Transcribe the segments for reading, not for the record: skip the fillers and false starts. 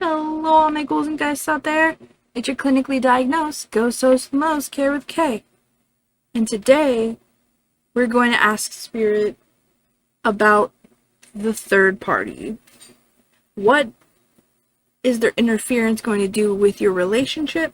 Hello, all my ghouls and geists out there. It's your clinically diagnosed ghost host the most, Care with K. And today, we're going to ask Spirit about the third party. What is their interference going to do with your relationship?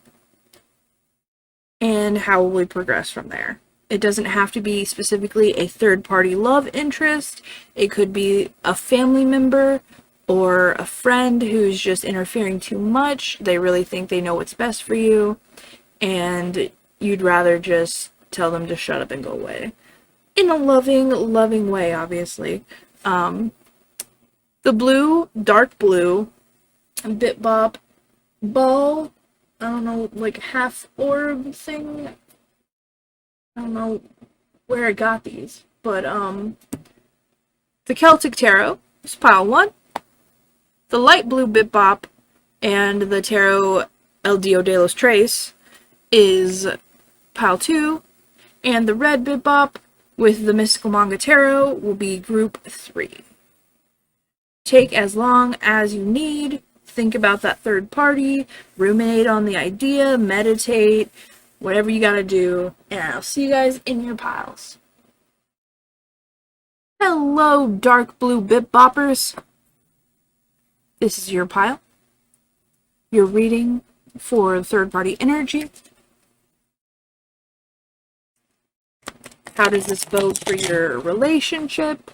And how will we progress from there? It doesn't have to be specifically a third party love interest. It could be a family member or a friend who's just interfering too much. They really think they know what's best for you, and you'd rather just tell them to shut up and go away. In a loving way, obviously. The blue, dark blue, Bit Bop ball, I don't know, like half orb thing. I don't know where I got these, but the Celtic Tarot is pile 1. The light blue Bit Bop and the Tarot El Dio de los Tres is pile 2, and the red Bit Bop with the Mystical Manga Tarot will be group 3. Take as long as you need, think about that third party, ruminate on the idea, meditate, whatever you gotta do, and I'll see you guys in your piles. Hello, dark blue Bit Boppers. This is your pile. Your reading for third-party energy. How does this bode for your relationship?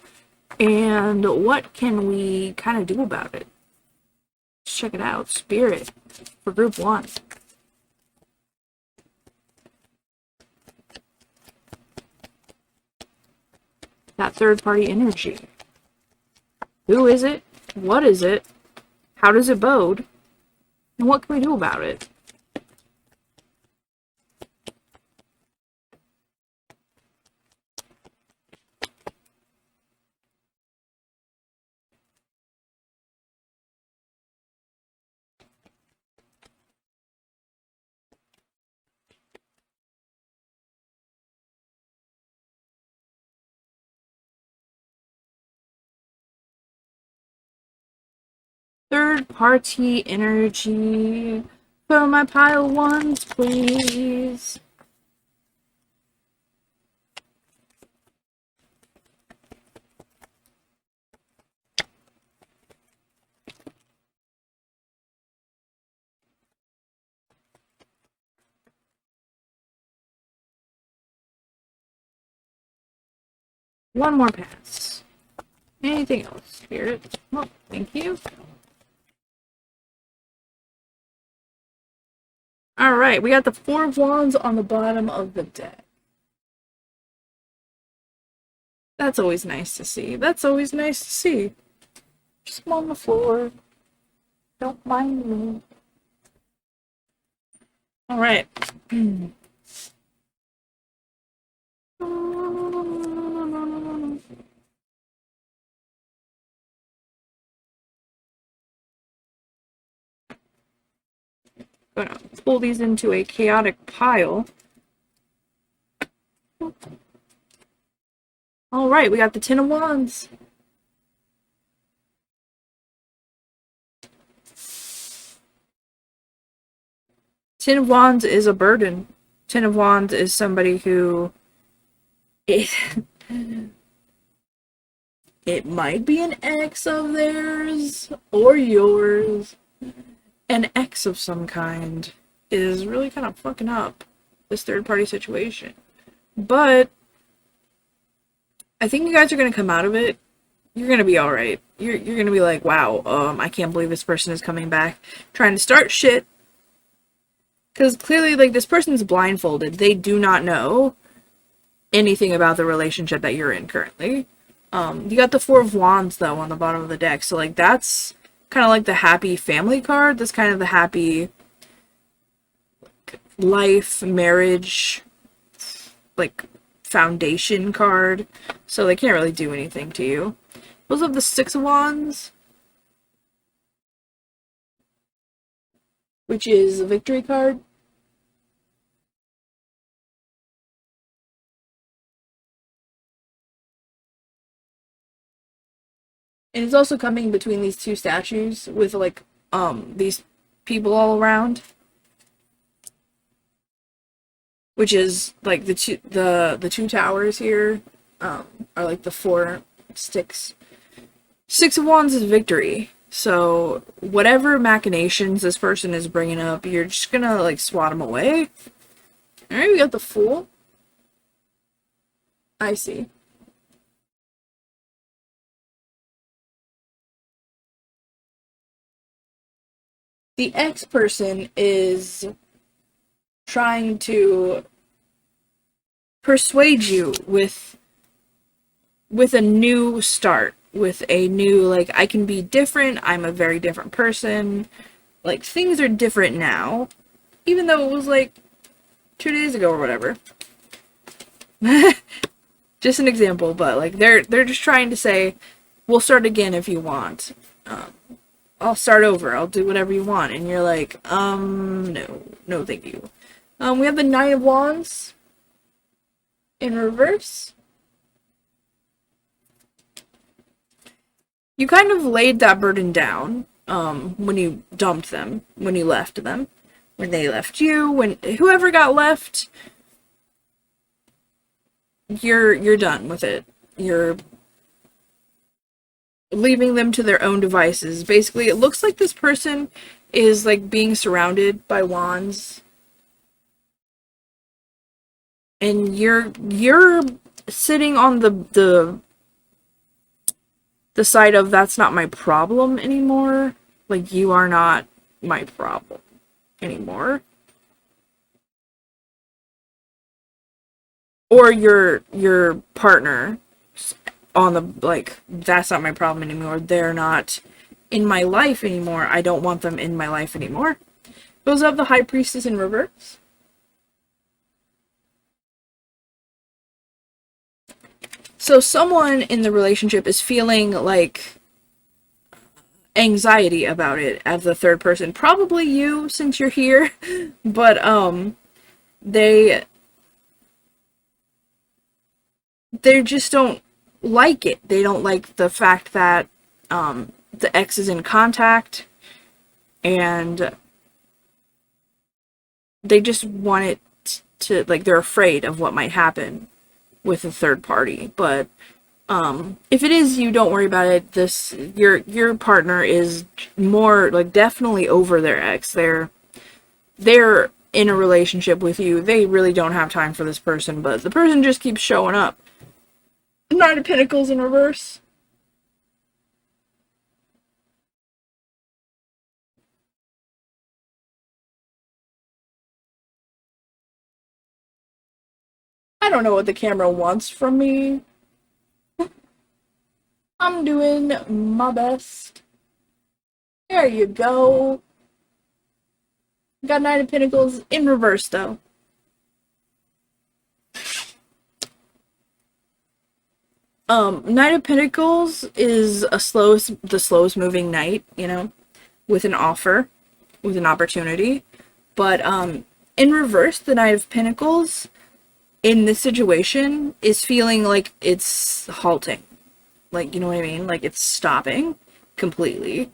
And what can we kind of do about it? Let's check it out. Spirit for group 1. That third-party energy. Who is it? What is it? How does it bode? And what can we do about it? Third-party energy for my pile 1s, please. One more pass. Anything else, Spirit? Well, thank you. Alright, we got the 4 of Wands on the bottom of the deck. That's always nice to see. That's always nice to see. Just come on the floor. Don't mind me. Alright. Gonna pull these into a chaotic pile. Alright, we got the 10 of Wands. Ten of Wands is a burden. 10 of Wands is somebody who it might be an ex of theirs or yours. An ex of some kind is really kind of fucking up this third-party situation. But I think you guys are going to come out of it. You're going to be alright. You're going to be like, wow, I can't believe this person is coming back trying to start shit. Because clearly, like, this person's blindfolded. They do not know anything about the relationship that you're in currently. You got the 4 of Wands, though, on the bottom of the deck. So, like, that's kind of like the happy family card. That's kind of the happy life, marriage, like, foundation card. So they can't really do anything to you. Those have the 6 of Wands, which is a victory card. And it's also coming between these two statues with, like, these people all around, which is like the two towers here, are like the four sticks. Six of Wands is victory. So whatever machinations this person is bringing up, you're just gonna like swat them away. All right, we got the Fool. I see. The X person is trying to persuade you with a new start, with a new, like, I can be different, I'm a very different person, like, things are different now, even though it was, like, 2 days ago or whatever. Just an example, but, like, they're just trying to say, we'll start again if you want. I'll start over, I'll do whatever you want, and you're like, no thank you. We have the Nine of Wands in reverse. You kind of laid that burden down, when you dumped them, when you left them, when they left you, when whoever got left, you're done with it. You're leaving them to their own devices. Basically, it looks like this person is like being surrounded by wands, and you're sitting on the side of, that's not my problem anymore. Like, you are not my problem anymore. Or your partner on the, like, that's not my problem anymore. They're not in my life anymore. I don't want them in my life anymore. Goes up the High Priestess in reverse. So someone in the relationship is feeling like anxiety about it as the third person. Probably you, since you're here. But they just don't like it. They don't like the fact that the ex is in contact, and they just want it to, like, they're afraid of what might happen with a third party. But if it is you, don't worry about it. This, your partner is more, like, definitely over their ex. They're in a relationship with you. They really don't have time for this person, but the person just keeps showing up. Nine of Pentacles in reverse. I don't know what the camera wants from me. I'm doing my best. There you go. Got Nine of Pentacles in reverse, though. Knight of Pentacles is the slowest moving knight, you know, with an offer, with an opportunity. But, in reverse, the Knight of Pentacles, in this situation, is feeling like it's halting. Like, you know what I mean? Like, it's stopping completely.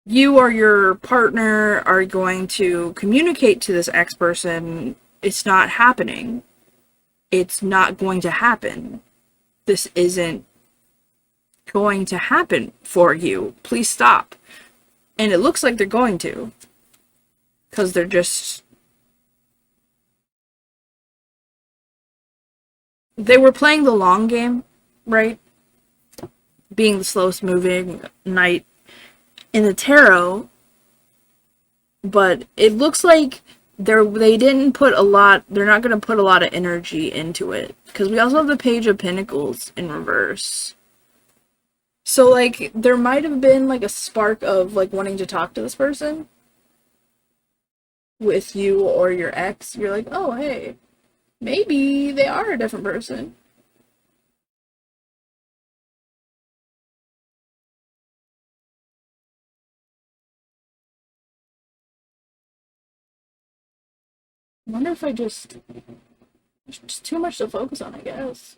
You or your partner are going to communicate to this ex person, it's not happening. It's not going to happen. This isn't going to happen for you. Please stop. And it looks like they're going to. Because they're just... They were playing the long game, right? Being the slowest moving knight in the tarot. But it looks like they didn't put a lot, they're not going to put a lot of energy into it. Because we also have the Page of Pentacles in reverse. So, like, there might have been, like, a spark of, like, wanting to talk to this person with you or your ex. You're like, oh, hey, maybe they are a different person. I wonder if there's just too much to focus on, I guess.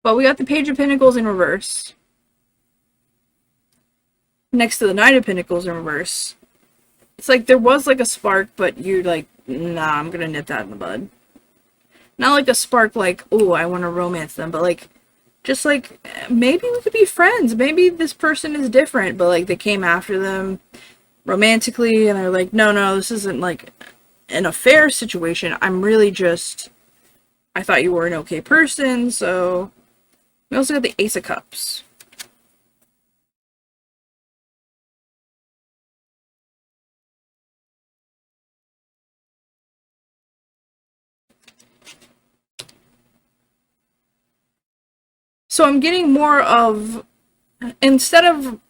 But we got the Page of Pentacles in reverse. Next to the Knight of Pentacles in reverse. It's like there was like a spark, but you're like, nah, I'm gonna nip that in the bud. Not like a spark like, oh, I want to romance them, but like, just like, maybe we could be friends. Maybe this person is different, but like they came after them romantically and they're like, no, this isn't like an affair situation. I'm really just, I thought you were an okay person, so. We also got the Ace of Cups. So I'm getting more of, instead of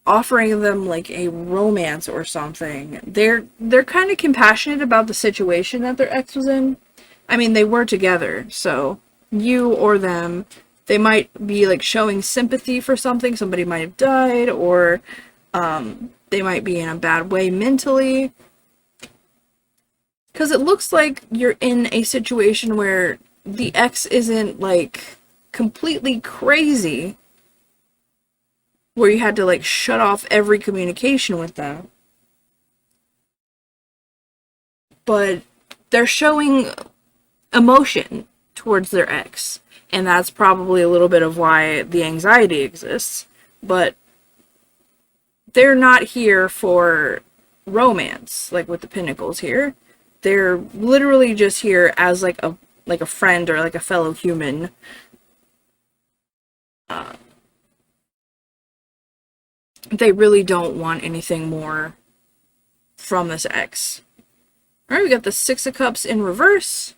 offering them like a romance or something, they're kind of compassionate about the situation that their ex was in. I mean, they were together, so you or them, they might be like showing sympathy for something. Somebody might have died, or they might be in a bad way mentally. Because it looks like you're in a situation where the ex isn't like completely crazy, where you had to like shut off every communication with them. But they're showing emotion towards their ex. And that's probably a little bit of why the anxiety exists. But they're not here for romance, like with the Pentacles here. They're literally just here as like a friend or like a fellow human. They really don't want anything more from this ex. Alright, we got the Six of Cups in reverse.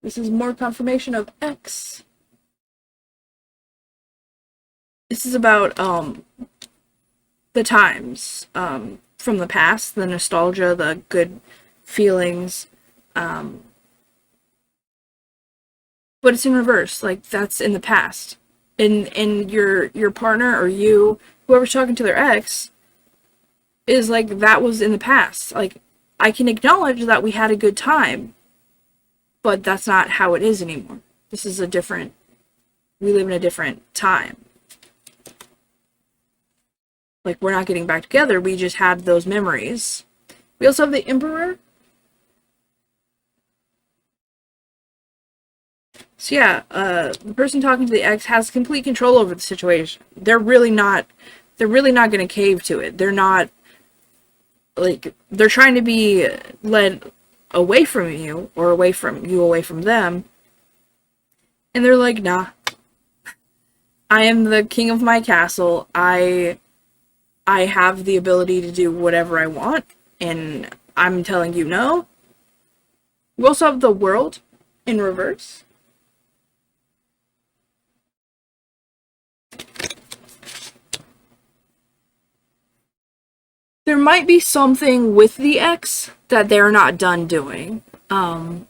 This is more confirmation of X. This is about the times from the past, the nostalgia, the good feelings. But it's in reverse, like that's in the past. And your partner or you, whoever's talking to their ex, is like that was in the past. Like I can acknowledge that we had a good time, but that's not how it is anymore. This is we live in a different time. Like, we're not getting back together, we just had those memories. We also have the Emperor. So yeah, the person talking to the ex has complete control over the situation. They're really not gonna cave to it. They're not, like, they're trying to be led away from you, or away from them, and they're like, nah, I am the king of my castle, I have the ability to do whatever I want, and I'm telling you no. We also have the World in reverse. There might be something with the ex that they're not done doing. And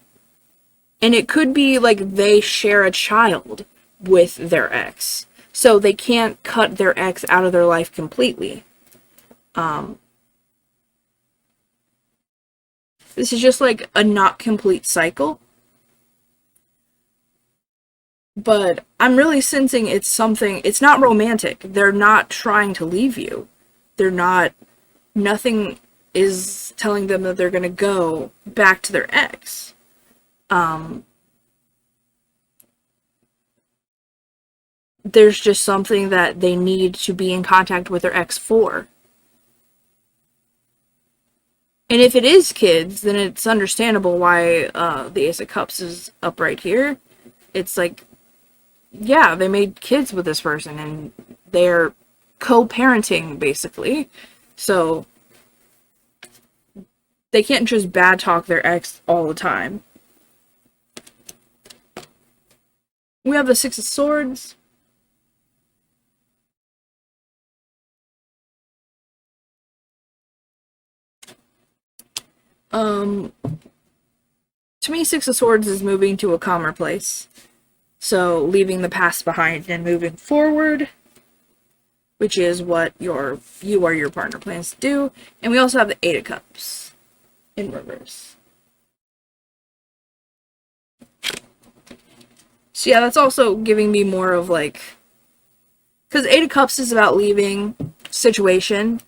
it could be like they share a child with their ex. So they can't cut their ex out of their life completely. This is just like a not complete cycle. But I'm really sensing it's not romantic. They're not trying to leave you. Nothing is telling them that they're gonna go back to their ex. There's just something that they need to be in contact with their ex for. And if it is kids, then it's understandable why the Ace of Cups is up right here. It's like, yeah, they made kids with this person, and they're co-parenting, basically. So they can't just bad talk their ex all the time. We have the Six of Swords. To me, Six of Swords is moving to a calmer place. So, leaving the past behind and moving forward, which is what you or your partner plans to do. And we also have the Eight of Cups in reverse. So yeah, that's also giving me more of like, because Eight of Cups is about leaving situation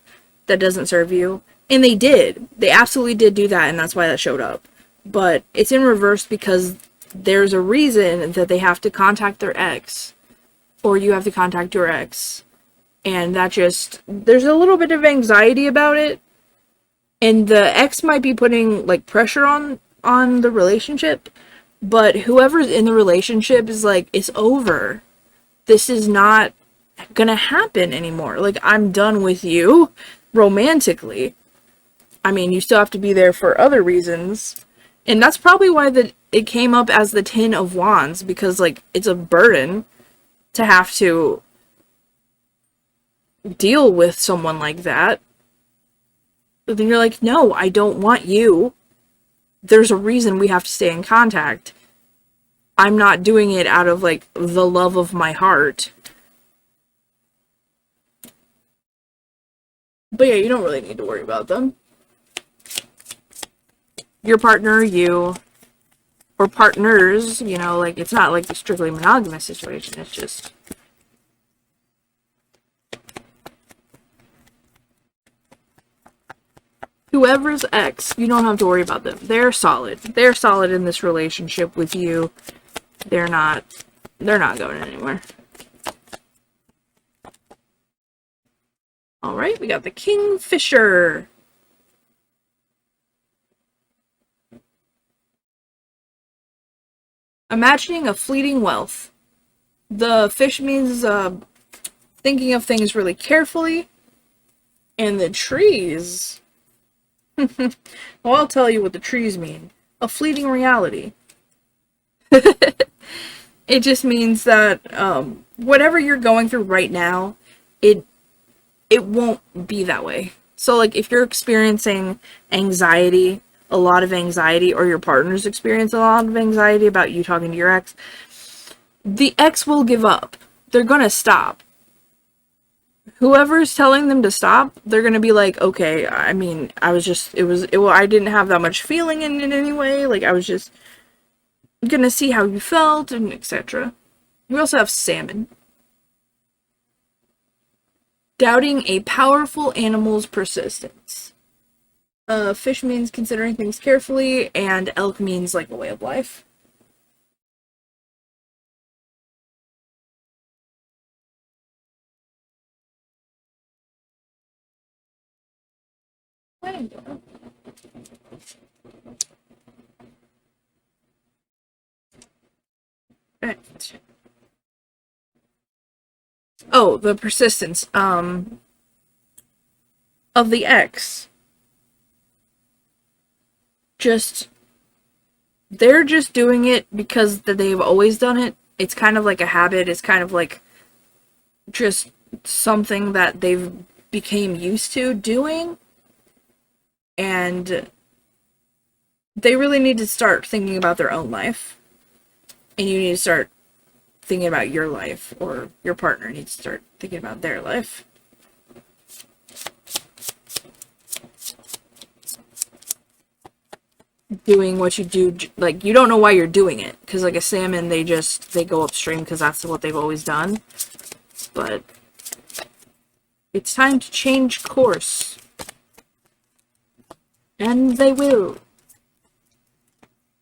that doesn't serve you. And they did. They absolutely did do that, and that's why that showed up. But it's in reverse because there's a reason that they have to contact their ex. Or you have to contact your ex. And that just, there's a little bit of anxiety about it. And the ex might be putting, like, pressure on the relationship. But whoever's in the relationship is like, it's over. This is not gonna happen anymore. Like, I'm done with you romantically. I mean, you still have to be there for other reasons. And that's probably why it came up as the Ten of Wands, because, like, it's a burden to have to deal with someone like that. But then you're like, no, I don't want you. There's a reason we have to stay in contact. I'm not doing it out of, like, the love of my heart. But yeah, you don't really need to worry about them. Your partner, you, or partners, you know, like, it's not like a strictly monogamous situation, it's just... Whoever's ex, you don't have to worry about them. They're solid. They're solid in this relationship with you. They're not going anywhere. Alright, we got the Kingfisher. Imagining a fleeting wealth. The fish means thinking of things really carefully. And the trees... well, I'll tell you what the trees mean. A fleeting reality. It just means that whatever you're going through right now, it won't be that way. So, like, if you're experiencing anxiety, a lot of anxiety, or your partner's experiencing a lot of anxiety about you talking to your ex, the ex will give up. They're gonna stop. Whoever's telling them to stop, they're gonna be like, okay, I mean, I didn't have that much feeling in it anyway, like, I was just gonna see how you felt, and etc. We also have salmon. Doubting a powerful animal's persistence. Fish means considering things carefully, and elk means, like, a way of life. Right. Oh, the persistence, of the ex. They're just doing it because they've always done it. It's kind of like a habit. It's kind of like just something that they've became used to doing. And they really need to start thinking about their own life. And you need to start thinking about your life, or your partner needs to start thinking about their life. Doing what you do, like, you don't know why you're doing it, because, like, a salmon, they go upstream because that's what they've always done. But it's time to change course. And they will.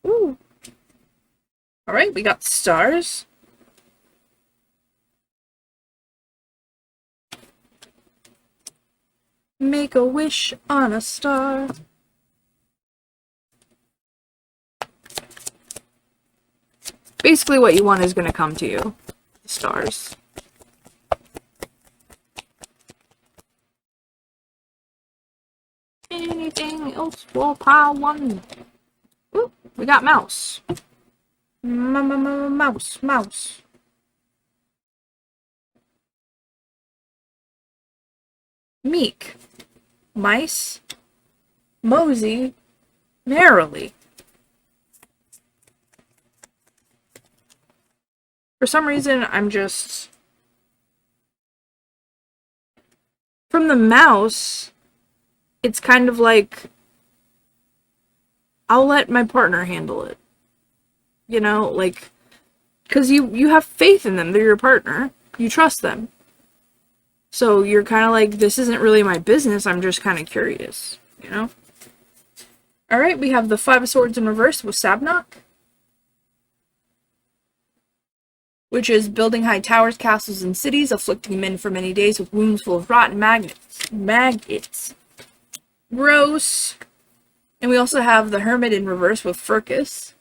Ooh. Alright, we got stars. Make a wish on a star. Basically what you want is going to come to you. The stars. Anything else for pile one? Ooh, we got mouse. Mouse. Meek. Mice. Mosey. Merrily. For some reason, I'm just... From the mouse, it's kind of like, I'll let my partner handle it. You know, like, Because you have faith in them. They're your partner. You trust them. So you're kind of like, this isn't really my business. I'm just kind of curious, you know? Alright, we have the Five of Swords in reverse with Sabnok, which is building high towers, castles, and cities, afflicting men for many days with wounds full of rotten maggots. Gross. And we also have the Hermit in reverse with Furcus.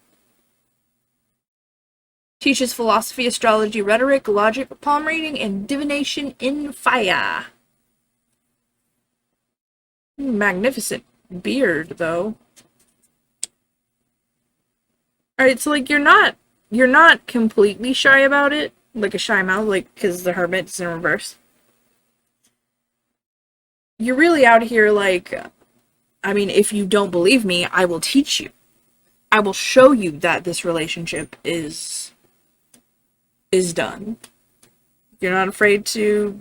Teaches philosophy, astrology, rhetoric, logic, palm reading, and divination in fire. Magnificent beard, though. Alright, so, like, you're not completely shy about it, like a shy mouth, like, because the Hermit's in reverse. You're really out here, like, I mean, if you don't believe me, I will teach you. I will show you that this relationship is done. You're not afraid to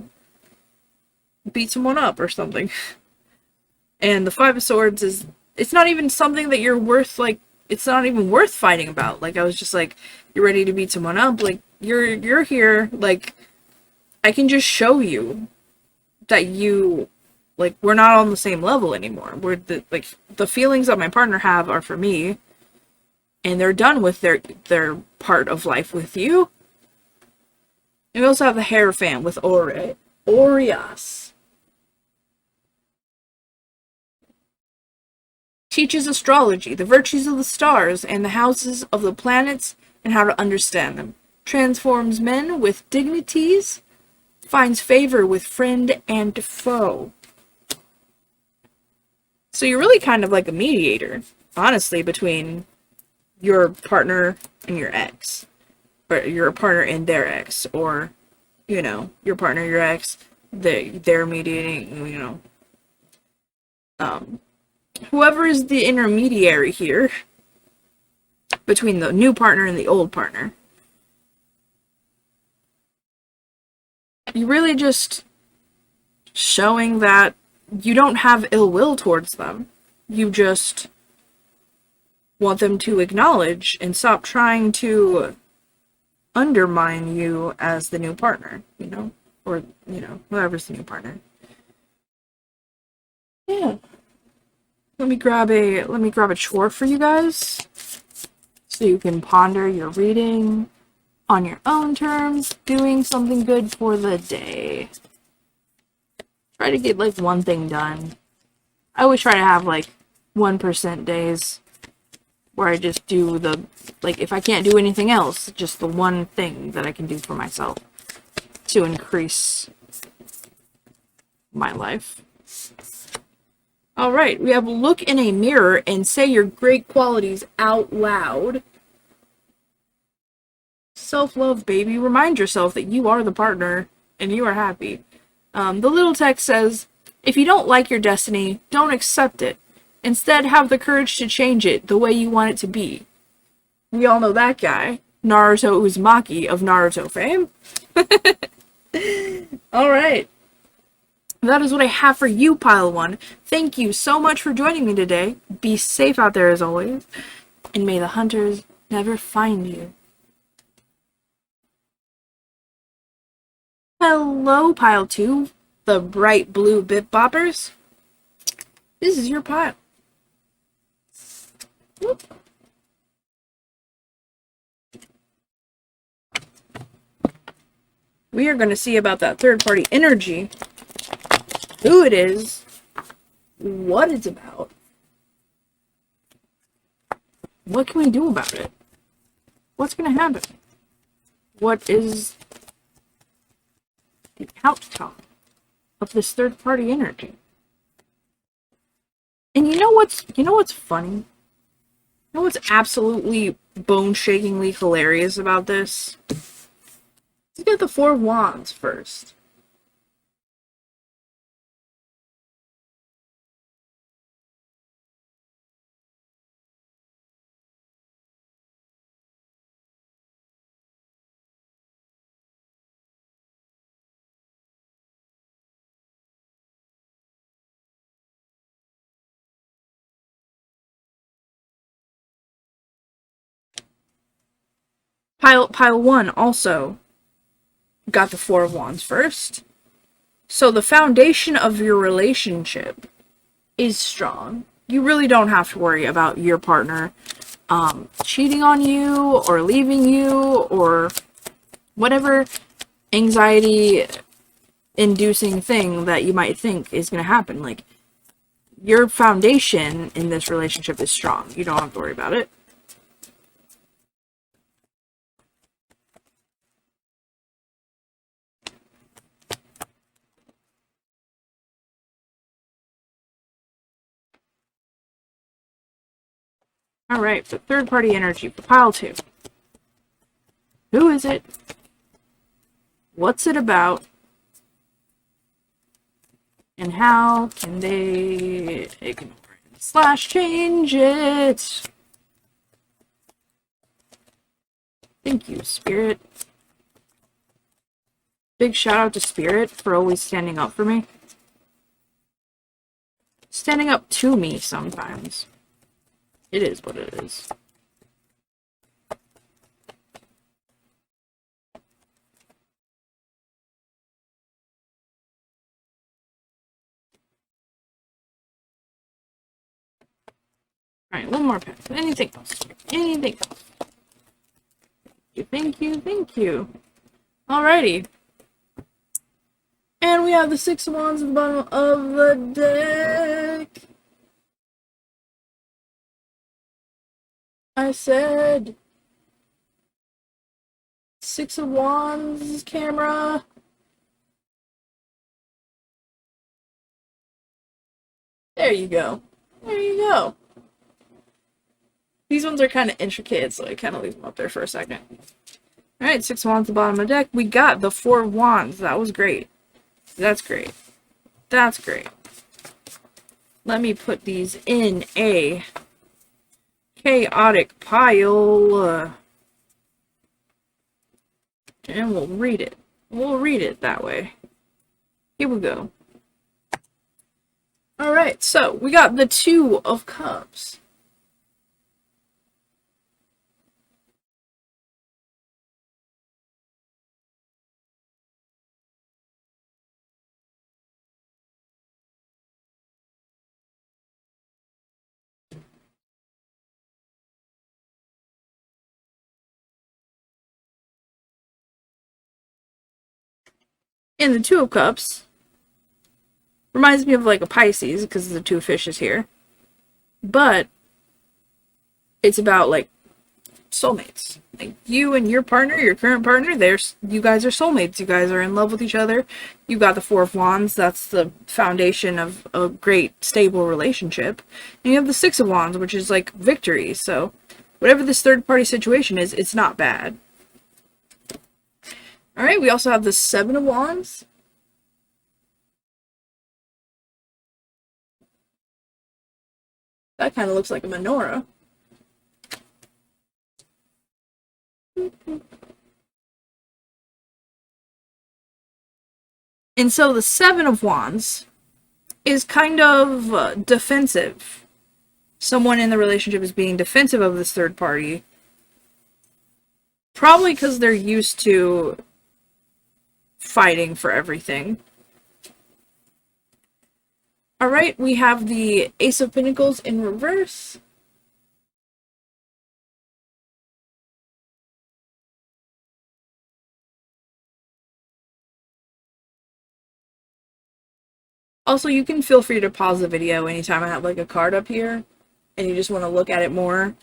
beat someone up or something. And the Five of Swords is, it's not even something that you're worth, like, it's not even worth fighting about. Like, I was just like, you're ready to beat someone up, like, you're here, like, I can just show you that you, like, we're not on the same level anymore. We're the feelings that my partner have are for me, and they're done with their part of life with you. And we also have the Hierophant with Orias. Teaches astrology, the virtues of the stars, and the houses of the planets, and how to understand them. Transforms men with dignities. Finds favor with friend and foe. So you're really kind of like a mediator, honestly, between your partner and your ex. Or your partner and their ex. Or, you know, your partner, your ex, they're mediating, you know. Whoever is the intermediary here between the new partner and the old partner. You really just showing that you don't have ill will towards them. You just want them to acknowledge and stop trying to undermine you as the new partner, you know? Or, you know, whoever's the new partner. Yeah. Let me grab a chore for you guys so you can ponder your reading on your own terms, doing something good for the day. Try to get like one thing done. I always try to have like 1% days where I just do the, like, if I can't do anything else, just the one thing that I can do for myself to increase my life. Alright, we have look in a mirror and say your great qualities out loud. Self-love, baby. Remind yourself that you are the partner and you are happy. The little text says, if you don't like your destiny, don't accept it. Instead, have the courage to change it the way you want it to be. We all know that guy, Naruto Uzumaki of Naruto fame. Alright. That is what I have for you, Pile 1. Thank you so much for joining me today. Be safe out there as always. And may the hunters never find you. Hello, Pile 2. The bright blue bit boppers. This is your pile. Whoop. We are going to see about that third-party energy. Who it is. What it's about. What can we do about it? What's going to happen? What is the outcome of this third-party energy? And you know what's funny? You know what's absolutely bone-shakingly hilarious about this? Let's get the Four of Wands first. Pile 1 also got the Four of Wands first. So the foundation of your relationship is strong. You really don't have to worry about your partner cheating on you or leaving you or whatever anxiety inducing thing that you might think is going to happen. Like, your foundation in this relationship is strong. You don't have to worry about it. Alright, for third party energy for pile 2. Who is it? What's it about? And how can they ignore it / change it? Thank you, Spirit. Big shout out to Spirit for always standing up for me. Standing up to me sometimes. It is what it is. Alright, one more pack. Anything else? Anything else? Thank you, thank you. Alrighty. And we have the Six of Wands at the bottom of the deck. I said Six of Wands camera. There you go. There you go. These ones are kind of intricate, so I kind of leave them up there for a second. Alright, Six of Wands at the bottom of the deck. We got the Four of Wands. That was great. That's great. That's great. Let me put these in a chaotic pile. And we'll read it. We'll read it that way. Here we go. Alright, so we got the Two of Cups. And the Two of Cups reminds me of like a Pisces because the two fishes here. But it's about like soulmates. Like you and your partner, your current partner, you guys are soulmates. You guys are in love with each other. You got the Four of Wands. That's the foundation of a great, stable relationship. And you have the Six of Wands, which is like victory. So whatever this third party situation is, it's not bad. Alright, we also have the Seven of Wands. That kind of looks like a menorah. And so the Seven of Wands is kind of defensive. Someone in the relationship is being defensive of this third party. Probably because they're used to fighting for everything. Alright, we have the Ace of Pentacles in reverse. Also, you can feel free to pause the video anytime I have like a card up here and you just want to look at it more.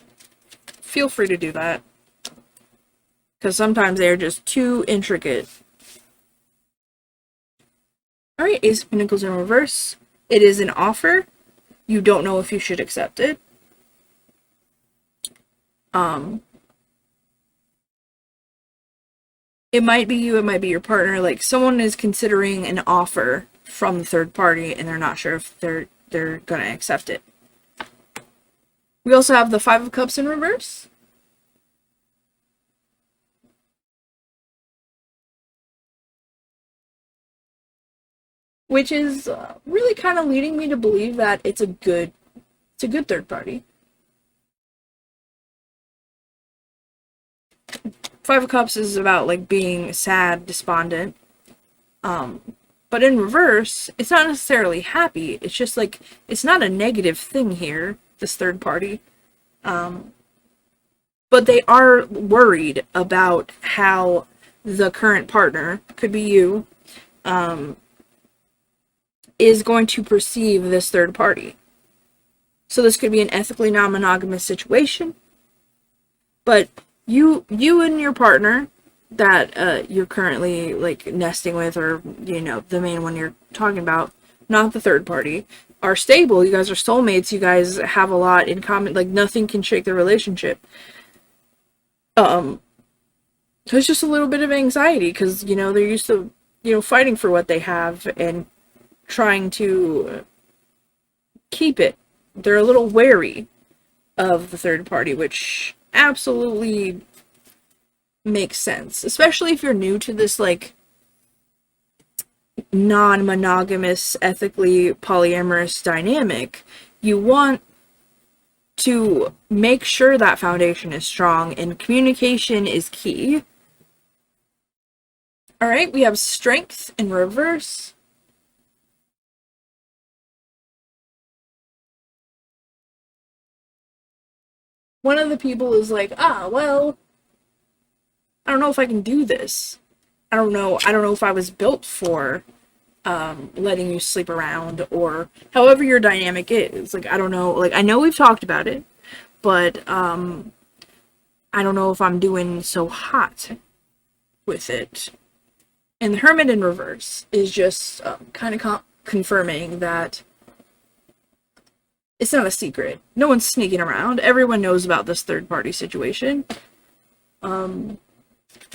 Feel free to do that. Because sometimes they're just too intricate. Alright, Ace of Pentacles in reverse. It is an offer. You don't know if you should accept it. It might be you, it might be your partner. Like, someone is considering an offer from the third party and they're not sure if they're gonna accept it. We also have the Five of Cups in reverse. Which is really kind of leading me to believe that it's a good third party. Five of Cups is about, like, being sad, despondent. But in reverse, it's not necessarily happy. It's just, like, it's not a negative thing here, this third party. But they are worried about how the current partner, could be you, is going to perceive this third party. So this could be an ethically non-monogamous situation, but you and your partner that you're currently, like, nesting with, or, you know, the main one you're talking about, not the third party, are stable. You guys are soulmates. You guys have a lot in common. Like, nothing can shake the relationship. There's just a little bit of anxiety because, you know, they're used to, you know, fighting for what they have and trying to keep it. They're a little wary of the third party, which absolutely makes sense. Especially if you're new to this, like, non-monogamous, ethically polyamorous dynamic. You want to make sure that foundation is strong, and communication is key. Alright, we have Strength in reverse. One of the people is like, well, I don't know if I can do this. I don't know if I was built for letting you sleep around, or however your dynamic is. Like, I don't know, like, I know we've talked about it, but I don't know if I'm doing so hot with it. And the Hermit in reverse is just kind of confirming that it's not a secret. No one's sneaking around. Everyone knows about this third party situation. It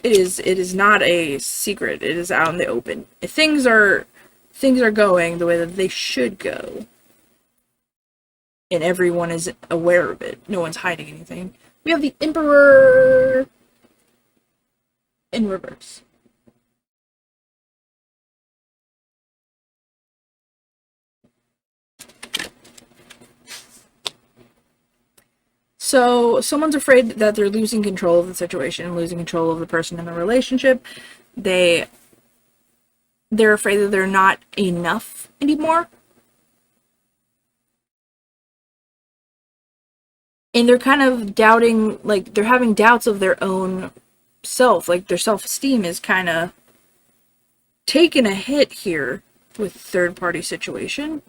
is not a secret. It is out in the open. If things are going the way that they should go, and everyone is aware of it. No one's hiding anything. We have the Emperor in reverse. So, someone's afraid that they're losing control of the situation, losing control of the person in the relationship. They're afraid that they're not enough anymore. And they're kind of doubting, like, they're having doubts of their own self. Like, their self-esteem is kind of taking a hit here with the third-party situation.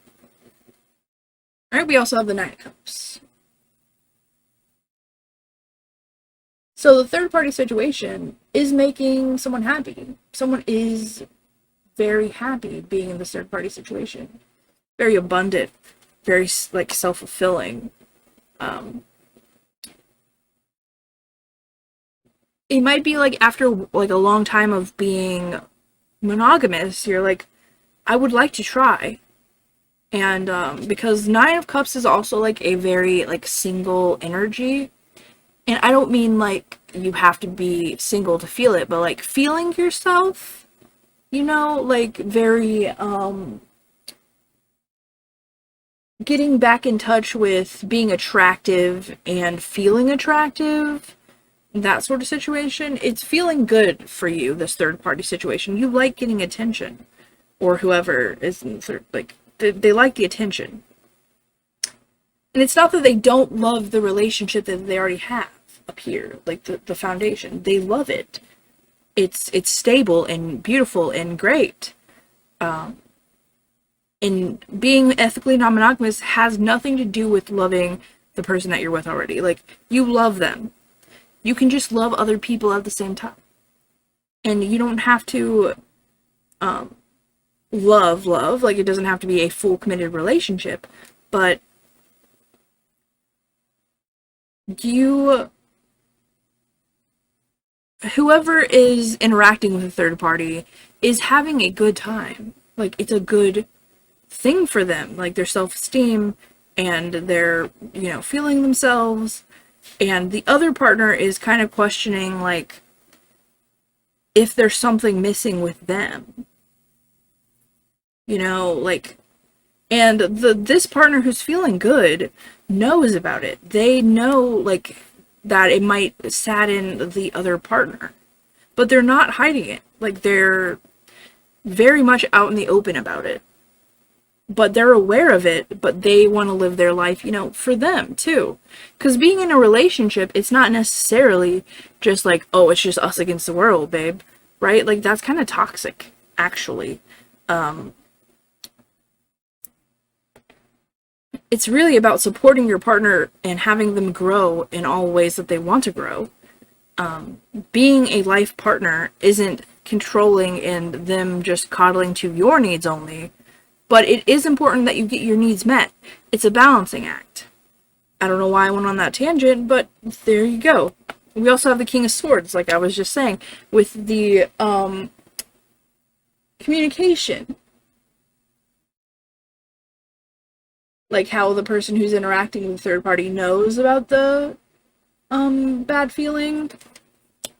Alright, we also have the Knight of Cups. So the third-party situation is making someone happy. Someone is very happy being in this third-party situation. Very abundant. Very, like, self-fulfilling. It might be, like, after, like, a long time of being monogamous, you're like, I would like to try. And, because Nine of Cups is also, like, a very, like, single energy. And I don't mean, like, you have to be single to feel it, but, like, feeling yourself, you know, like, very, getting back in touch with being attractive and feeling attractive, that sort of situation. It's feeling good for you, this third-party situation. You like getting attention, or whoever is in the third, like, they like the attention. And it's not that they don't love the relationship that they already have up here, like the foundation. They love it. It's stable and beautiful and great. And being ethically non-monogamous has nothing to do with loving the person that you're with already. Like, you love them. You can just love other people at the same time. And you don't have to love. Like, it doesn't have to be a full committed relationship. But whoever is interacting with a third party is having a good time. Like, it's a good thing for them. Like, their self-esteem, and they're, you know, feeling themselves. And the other partner is kind of questioning, like, if there's something missing with them. You know, like, and this partner who's feeling good knows about it. They know, like, that it might sadden the other partner. But they're not hiding it. Like, they're very much out in the open about it. But they're aware of it, but they want to live their life, you know, for them, too. Because being in a relationship, it's not necessarily just like, oh, it's just us against the world, babe. Right? Like, that's kind of toxic, actually. It's really about supporting your partner and having them grow in all ways that they want to grow. Being a life partner isn't controlling and them just coddling to your needs only, but it is important that you get your needs met. It's a balancing act. I don't know why I went on that tangent, but there you go. We also have the King of Swords, like I was just saying, with the communication. Like how the person who's interacting with the third party knows about the bad feeling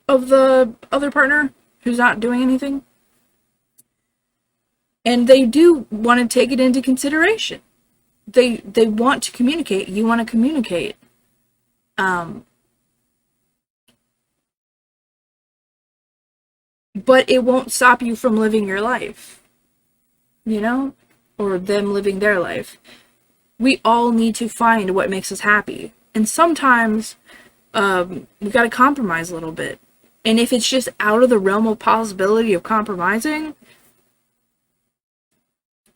of the other partner who's not doing anything. And they do want to take it into consideration. They want to communicate. You want to communicate. But it won't stop you from living your life. You know? Or them living their life. We all need to find what makes us happy. And sometimes we gotta compromise a little bit. And if it's just out of the realm of possibility of compromising,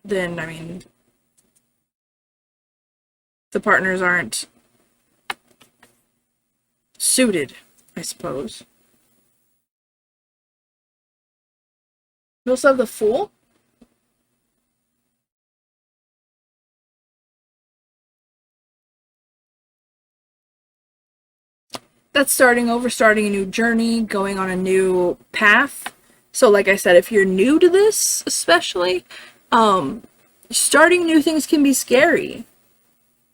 then, I mean, the partners aren't suited, I suppose. We also have the Fool. That's starting over, starting a new journey, going on a new path. So like I said, if you're new to this, especially, starting new things can be scary.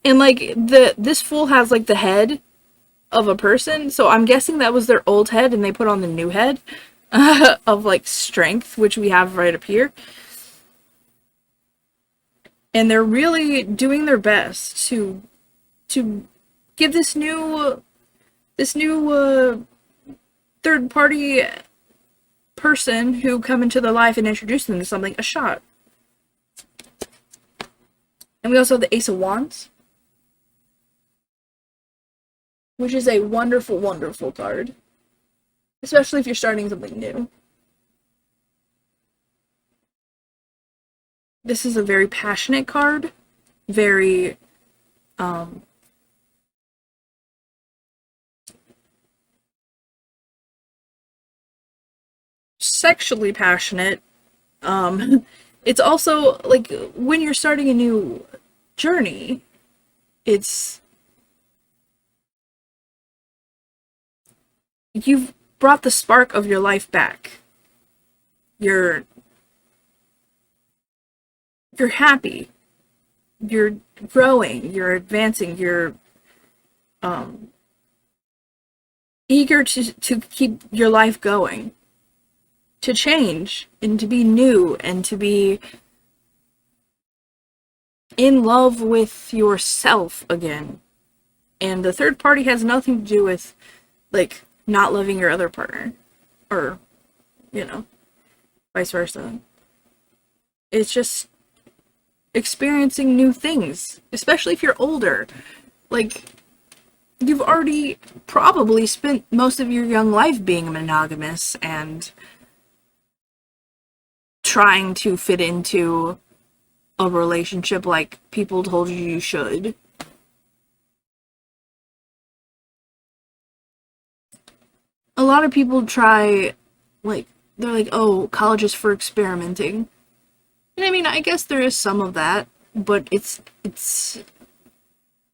And like this Fool has like the head of a person, so I'm guessing that was their old head and they put on the new head of like strength, which we have right up here. And they're really doing their best to give this new third party person who come into their life and introduce them to something a shot. And we also have the Ace of Wands, which is a wonderful, wonderful card, especially if you're starting something new. This is a very passionate card, very sexually passionate. It's also like when you're starting a new journey, you've brought the spark of your life back. You're happy. You're growing. You're advancing. You're eager to keep your life going, to change, and to be new, and to be in love with yourself again. And the third party has nothing to do with, like, not loving your other partner. Or, you know, vice versa. It's just experiencing new things. Especially if you're older. Like, you've already probably spent most of your young life being monogamous and trying to fit into a relationship like people told you you should. A lot of people try, like, they're like, oh, college is for experimenting. And I mean, I guess there is some of that, but it's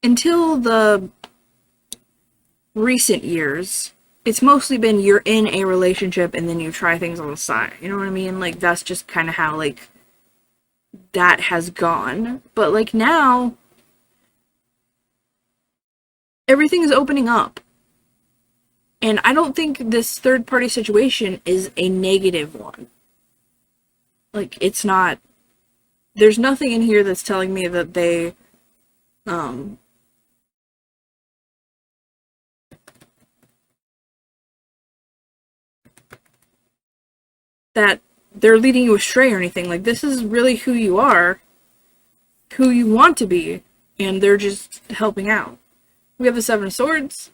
until the recent years, it's mostly been you're in a relationship and then you try things on the side. You know what I mean? Like, that's just kind of how, like, that has gone. But, like, now, everything is opening up. And I don't think this third-party situation is a negative one. Like, it's not... There's nothing in here that's telling me that they, that they're leading you astray or anything. Like, this is really who you are, who you want to be, and they're just helping out. We have the Seven of Swords.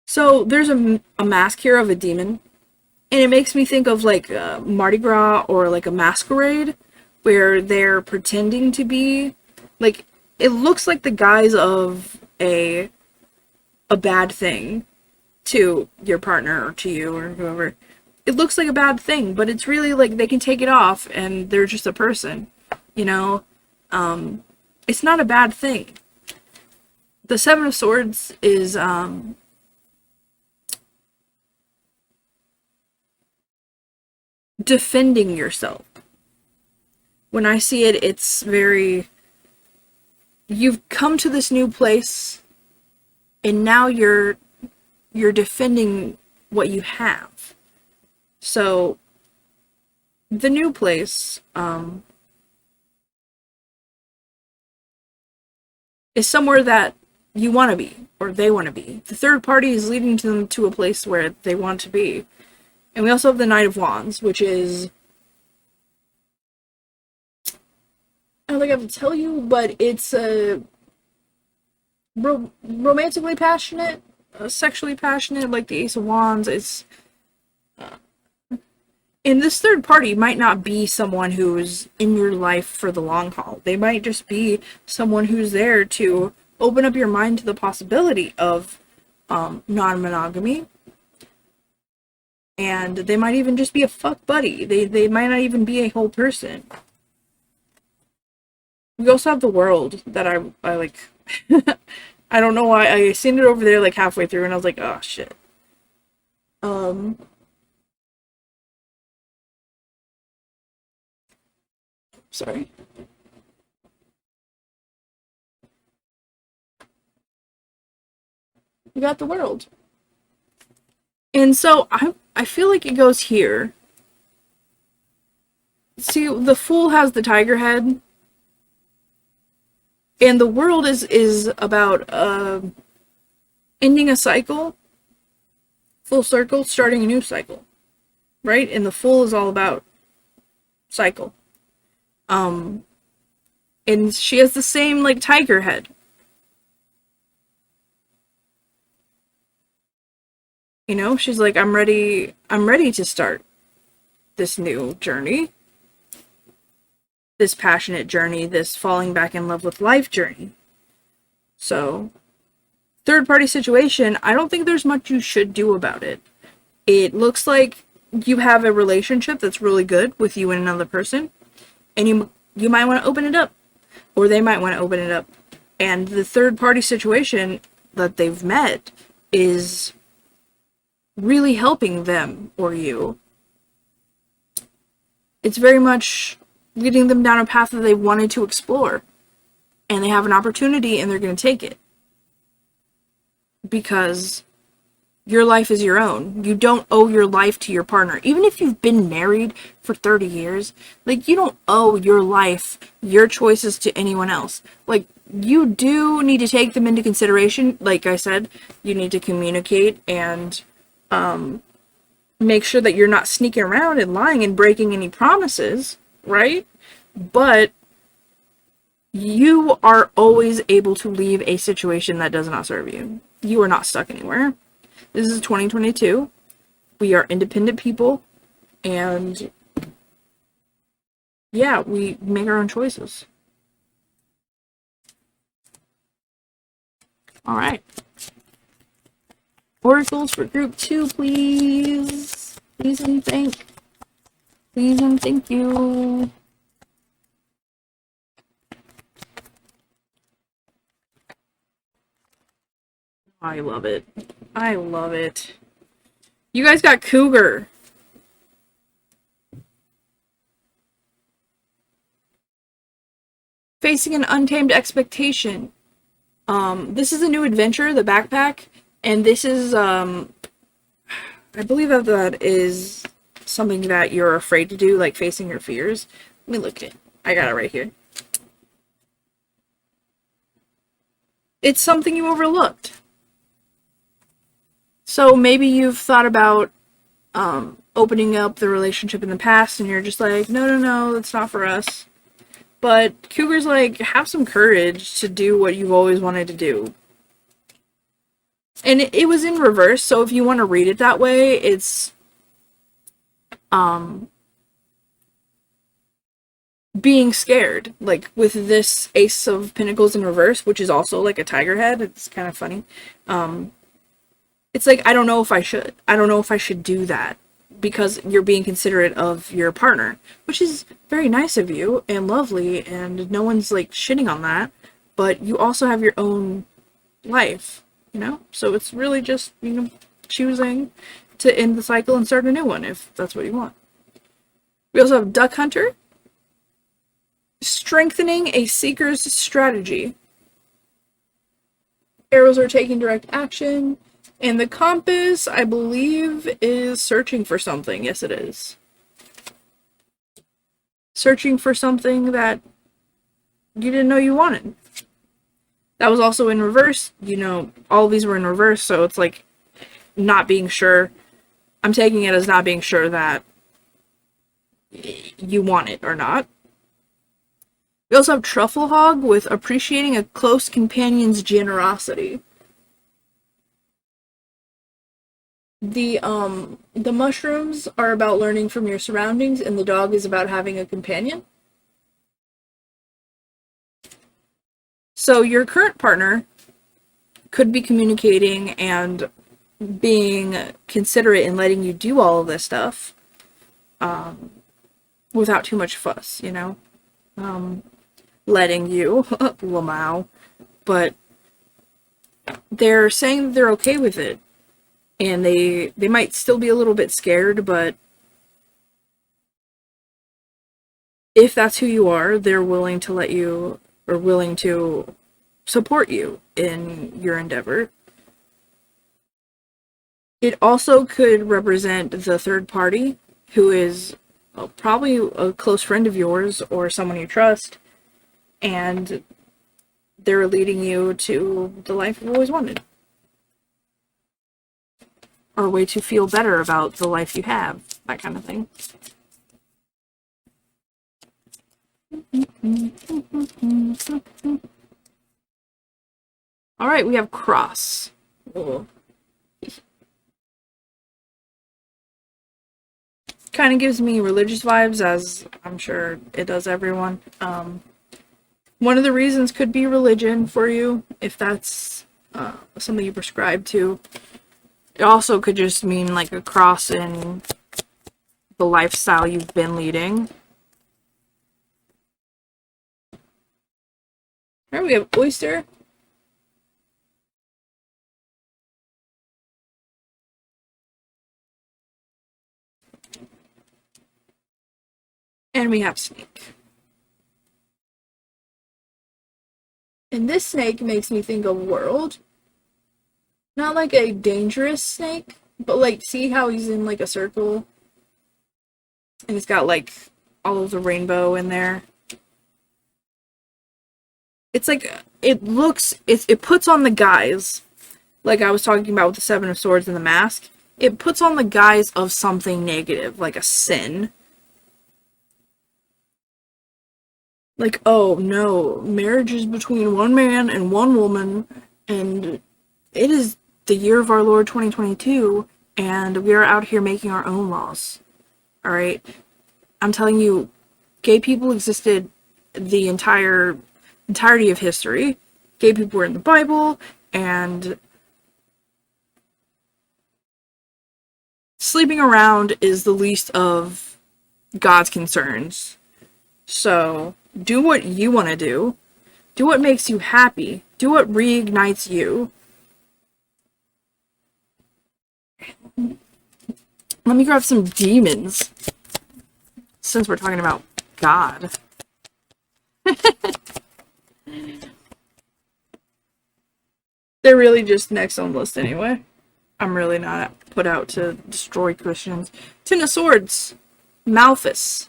So there's a mask here of a demon, and it makes me think of like Mardi Gras or like a masquerade, where they're pretending to be, like, it looks like the guise of a bad thing to your partner or to you or whoever. It looks like a bad thing, but it's really like they can take it off and they're just a person, you know? It's not a bad thing. The Seven of Swords is, defending yourself. When I see it, it's very, you've come to this new place and now you're defending what you have. So the new place is somewhere that you want to be, or they want to be. The third party is leading them to a place where they want to be. And we also have the Knight of Wands, which is, I don't think I have to tell you, but it's romantically passionate, sexually passionate, like the Ace of Wands. It's, and this third party might not be someone who's in your life for the long haul. They might just be someone who's there to open up your mind to the possibility of non-monogamy. And they might even just be a fuck buddy. They might not even be a whole person. We also have the World that I like. I don't know why. I seen it over there like halfway through and I was like, oh shit. Sorry. We got the World. And so I feel like it goes here. See, the Fool has the tiger head. And the World is about ending a cycle, full circle, starting a new cycle, right? And the Fool is all about cycle. And she has the same like tiger head. You know, she's like, I'm ready to start this new journey. This passionate journey, this falling back in love with life journey. So, third party situation, I don't think there's much you should do about it. It looks like you have a relationship that's really good with you and another person, and you might want to open it up, or they might want to open it up. And the third party situation that they've met is really helping them or you. It's very much leading them down a path that they wanted to explore. And they have an opportunity and they're going to take it. Because your life is your own. You don't owe your life to your partner. Even if you've been married for 30 years, like, you don't owe your life, your choices to anyone else. Like, you do need to take them into consideration. Like I said, you need to communicate and make sure that you're not sneaking around and lying and breaking any promises, right? But you are always able to leave a situation that does not serve you. You are not stuck anywhere. This is 2022. We are independent people, and yeah, we make our own choices. All right. Oracles for group 2, please. Please and thank. Please and thank you. I love it. I love it. You guys got Cougar. Facing an untamed expectation. This is a new adventure, the backpack, and this is, I believe that is something that you're afraid to do, like facing your fears. Let me look at it. I got it right here. It's something you overlooked. So maybe you've thought about opening up the relationship in the past and you're just like, no, that's not for us. But Cougar's like, have some courage to do what you've always wanted to do. And it was in reverse, so if you want to read it that way, it's being scared. Like with this Ace of Pentacles in reverse, which is also like a tiger head, it's kind of funny. It's like, I don't know if I should. I don't know if I should do that. Because you're being considerate of your partner. Which is very nice of you and lovely, and no one's like shitting on that. But you also have your own life, you know? So it's really just, you know, choosing to end the cycle and start a new one if that's what you want. We also have Duck Hunter. Strengthening a seeker's strategy. Arrows are taking direct action. And the compass, I believe, is searching for something. Yes, it is. Searching for something that you didn't know you wanted. That was also in reverse. You know, all of these were in reverse, so it's like not being sure. I'm taking it as not being sure that you want it or not. We also have Truffle Hog with appreciating a close companion's generosity. The mushrooms are about learning from your surroundings, and the dog is about having a companion. So your current partner could be communicating and being considerate in letting you do all of this stuff without too much fuss, you know? Letting you, Lamau, but they're saying that they're okay with it. And they might still be a little bit scared, but if that's who you are, they're willing to let you, or willing to support you in your endeavor. It also could represent the third party, who is probably a close friend of yours or someone you trust, and they're leading you to the life you've always wanted. Or a way to feel better about the life you have, that kind of thing. Alright, we have Cross. Kind of gives me religious vibes, as I'm sure it does everyone. One of the reasons could be religion for you, if that's something you prescribe to. It also could just mean like a cross in the lifestyle you've been leading. Here we have Oyster. And we have Snake. And this snake makes me think of World. Not like a dangerous snake, but like, see how he's in like a circle? And he's got like all of the rainbow in there. It's like, it puts on the guise, like I was talking about with the Seven of Swords and the mask. It puts on the guise of something negative, like a sin. Like, oh no, marriage is between one man and one woman, and it is the year of our Lord 2022, and we are out here making our own laws. Alright? I'm telling you, gay people existed the entirety of history. Gay people were in the Bible, and sleeping around is the least of God's concerns. So, do what you want to do. Do what makes you happy. Do what reignites you. Let me grab some demons, since we're talking about God. They're really just next on the list anyway. I'm really not put out to destroy Christians. Ten of Swords. Malphus.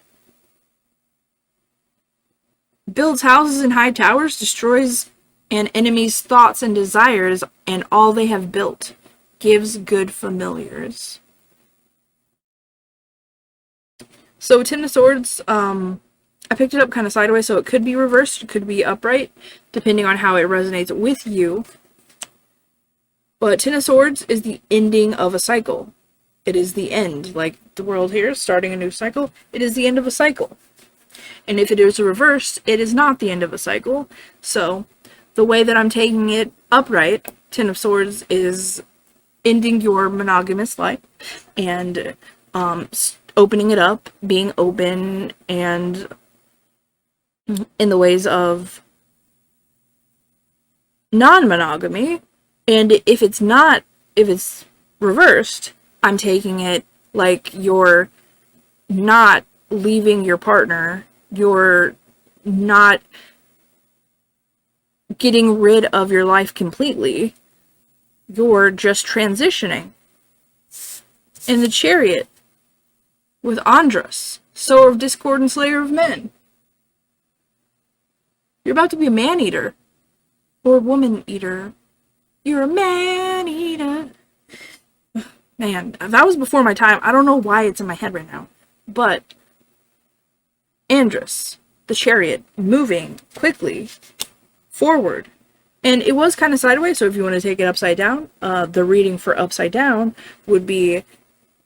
Builds houses in high towers, destroys and enemies' thoughts and desires, and all they have built. Gives good familiars. So Ten of Swords, I picked it up kind of sideways, so it could be reversed, it could be upright, depending on how it resonates with you. But Ten of Swords is the ending of a cycle. It is the end. Like the world here, starting a new cycle, it is the end of a cycle. And if it is reversed, it is not the end of a cycle. So, the way that I'm taking it upright, Ten of Swords is ending your monogamous life and opening it up, being open, and in the ways of non-monogamy. And if it's reversed, I'm taking it like you're not leaving your partner, you're not getting rid of your life completely, you're just transitioning. In the Chariot, with Andros, sower of discord and slayer of men. You're about to be a man-eater. Or woman-eater. You're a man-eater. Man, that was before my time. I don't know why it's in my head right now. But Andros, the Chariot, moving quickly forward. And it was kind of sideways, so if you want to take it upside down, the reading for upside down would be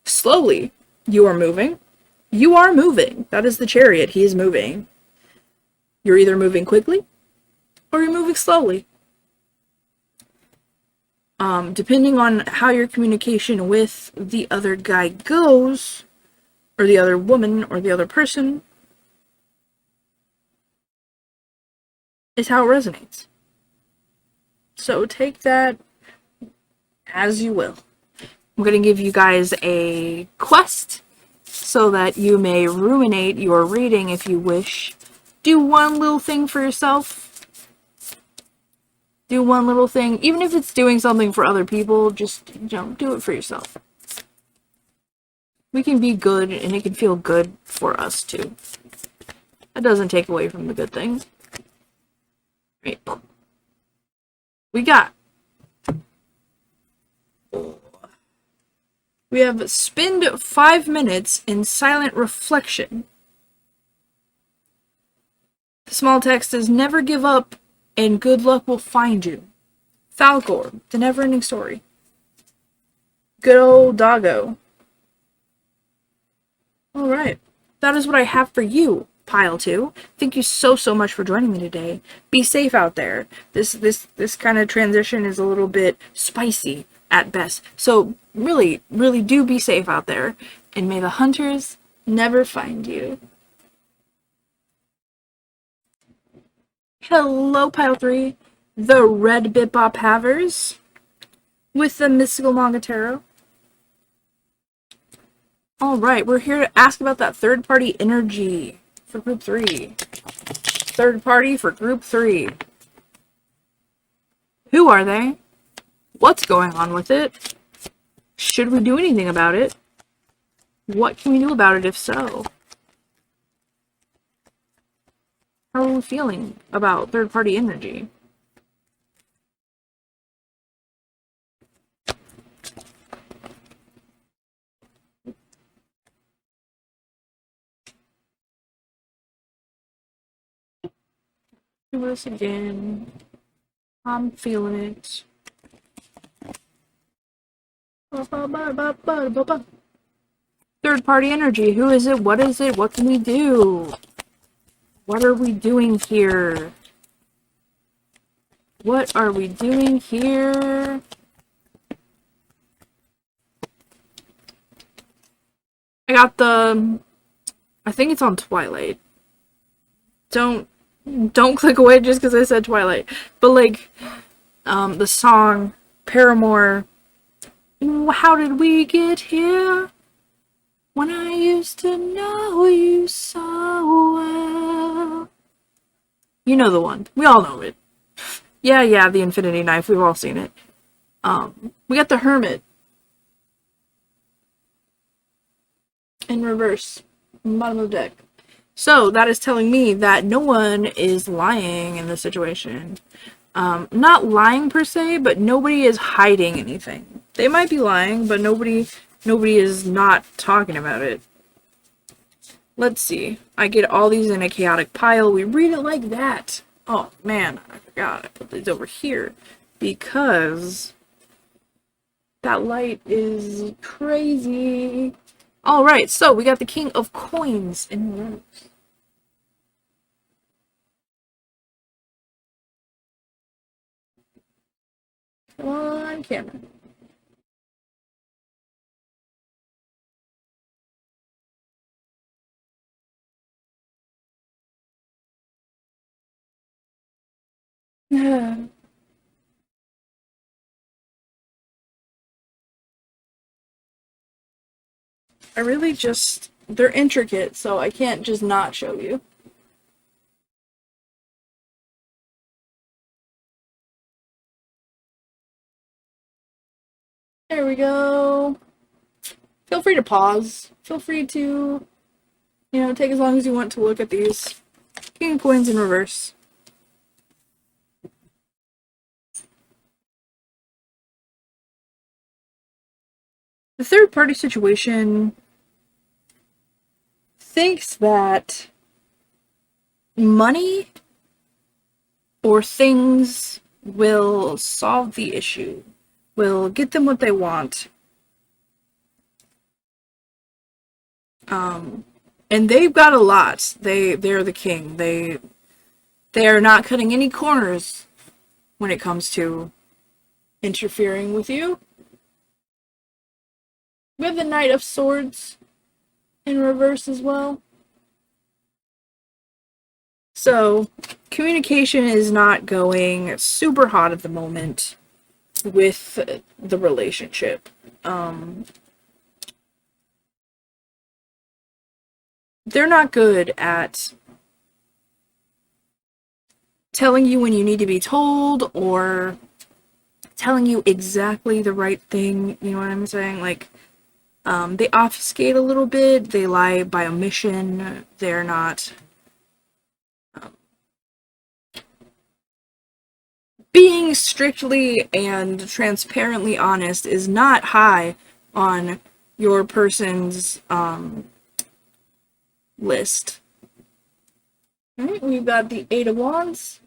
slowly. You are moving. You are moving. That is the Chariot. He is moving. You're either moving quickly or you're moving slowly. Depending on how your communication with the other guy goes, or the other woman, or the other person, is how it resonates. So take that as you will. I'm going to give you guys a quest so that you may ruminate your reading if you wish. Do one little thing for yourself. Do one little thing. Even if it's doing something for other people, just, do it for yourself. We can be good, and it can feel good for us, too. That doesn't take away from the good things. Right. We got... We have spend 5 minutes in silent reflection. The small text is never give up and good luck will find you. Falcor, the never-ending story. Good old doggo. Alright, that is what I have for you, Pile 2. Thank you so much for joining me today. Be safe out there. This kind of transition is a little bit spicy at best. So really do be safe out there. And may the hunters never find you. Hello, Pile 3. The Red Bip-Bop Havers. With the Mystical Manga Tarot. Alright, we're here to ask about that third-party energy for Group 3. Third party for Group 3. Who are they? What's going on with it? Should we do anything about it? What can we do about it if so? How are we feeling about third-party energy? Do this again. I'm feeling it. Third-party energy. Who is it? What is it? What can we do? What are we doing here? What are we doing here? I got I think it's on Twilight. Don't click away just because I said Twilight. But like, the song Paramore, how did we get here? When I used to know you so well. You know the one. We all know it. Yeah, the Infinity Knife. We've all seen it. We got the Hermit. In reverse. Bottom of the deck. So, that is telling me that no one is lying in this situation. Not lying per se, but nobody is hiding anything. They might be lying, but nobody is not talking about it. Let's see. I get all these in a chaotic pile. We read it like that. Oh, man. I forgot. I put these over here. Because that light is crazy. Alright, so we got the King of Coins in reverse. Come on, camera. I really just... They're intricate, so I can't just not show you. There we go. Feel free to pause. Feel free to, you know, take as long as you want to look at these. King of Coins in reverse. The third party situation thinks that money or things will solve the issue, will get them what they want. And they've got a lot. They're the king. They are not cutting any corners when it comes to interfering with you. We have the Knight of Swords in reverse as well. So, communication is not going super hot at the moment with the relationship. They're not good at telling you when you need to be told or telling you exactly the right thing, you know what I'm saying? Like, they obfuscate a little bit, they lie by omission, they're not being strictly and transparently honest is not high on your person's list. Alright, we've got the Eight of Wands.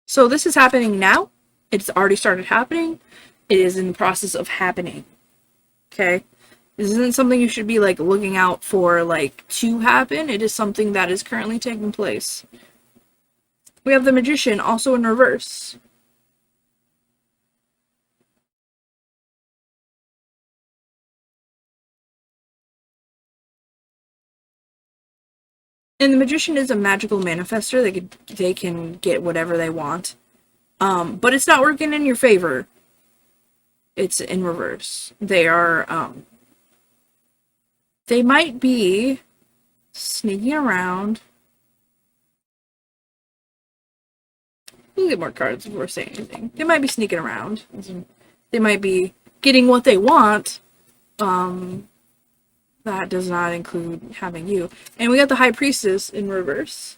So this is happening now. It's already started happening. It is in the process of happening. Okay? This isn't something you should be, like, looking out for, like, to happen. It is something that is currently taking place. We have the Magician, also in reverse. And the Magician is a magical manifester. They can get whatever they want. But it's not working in your favor. It's in reverse. They are, they might be sneaking around. We'll get more cards before saying anything. They might be sneaking around. They might be getting what they want. That does not include having you. And we got the High Priestess in reverse.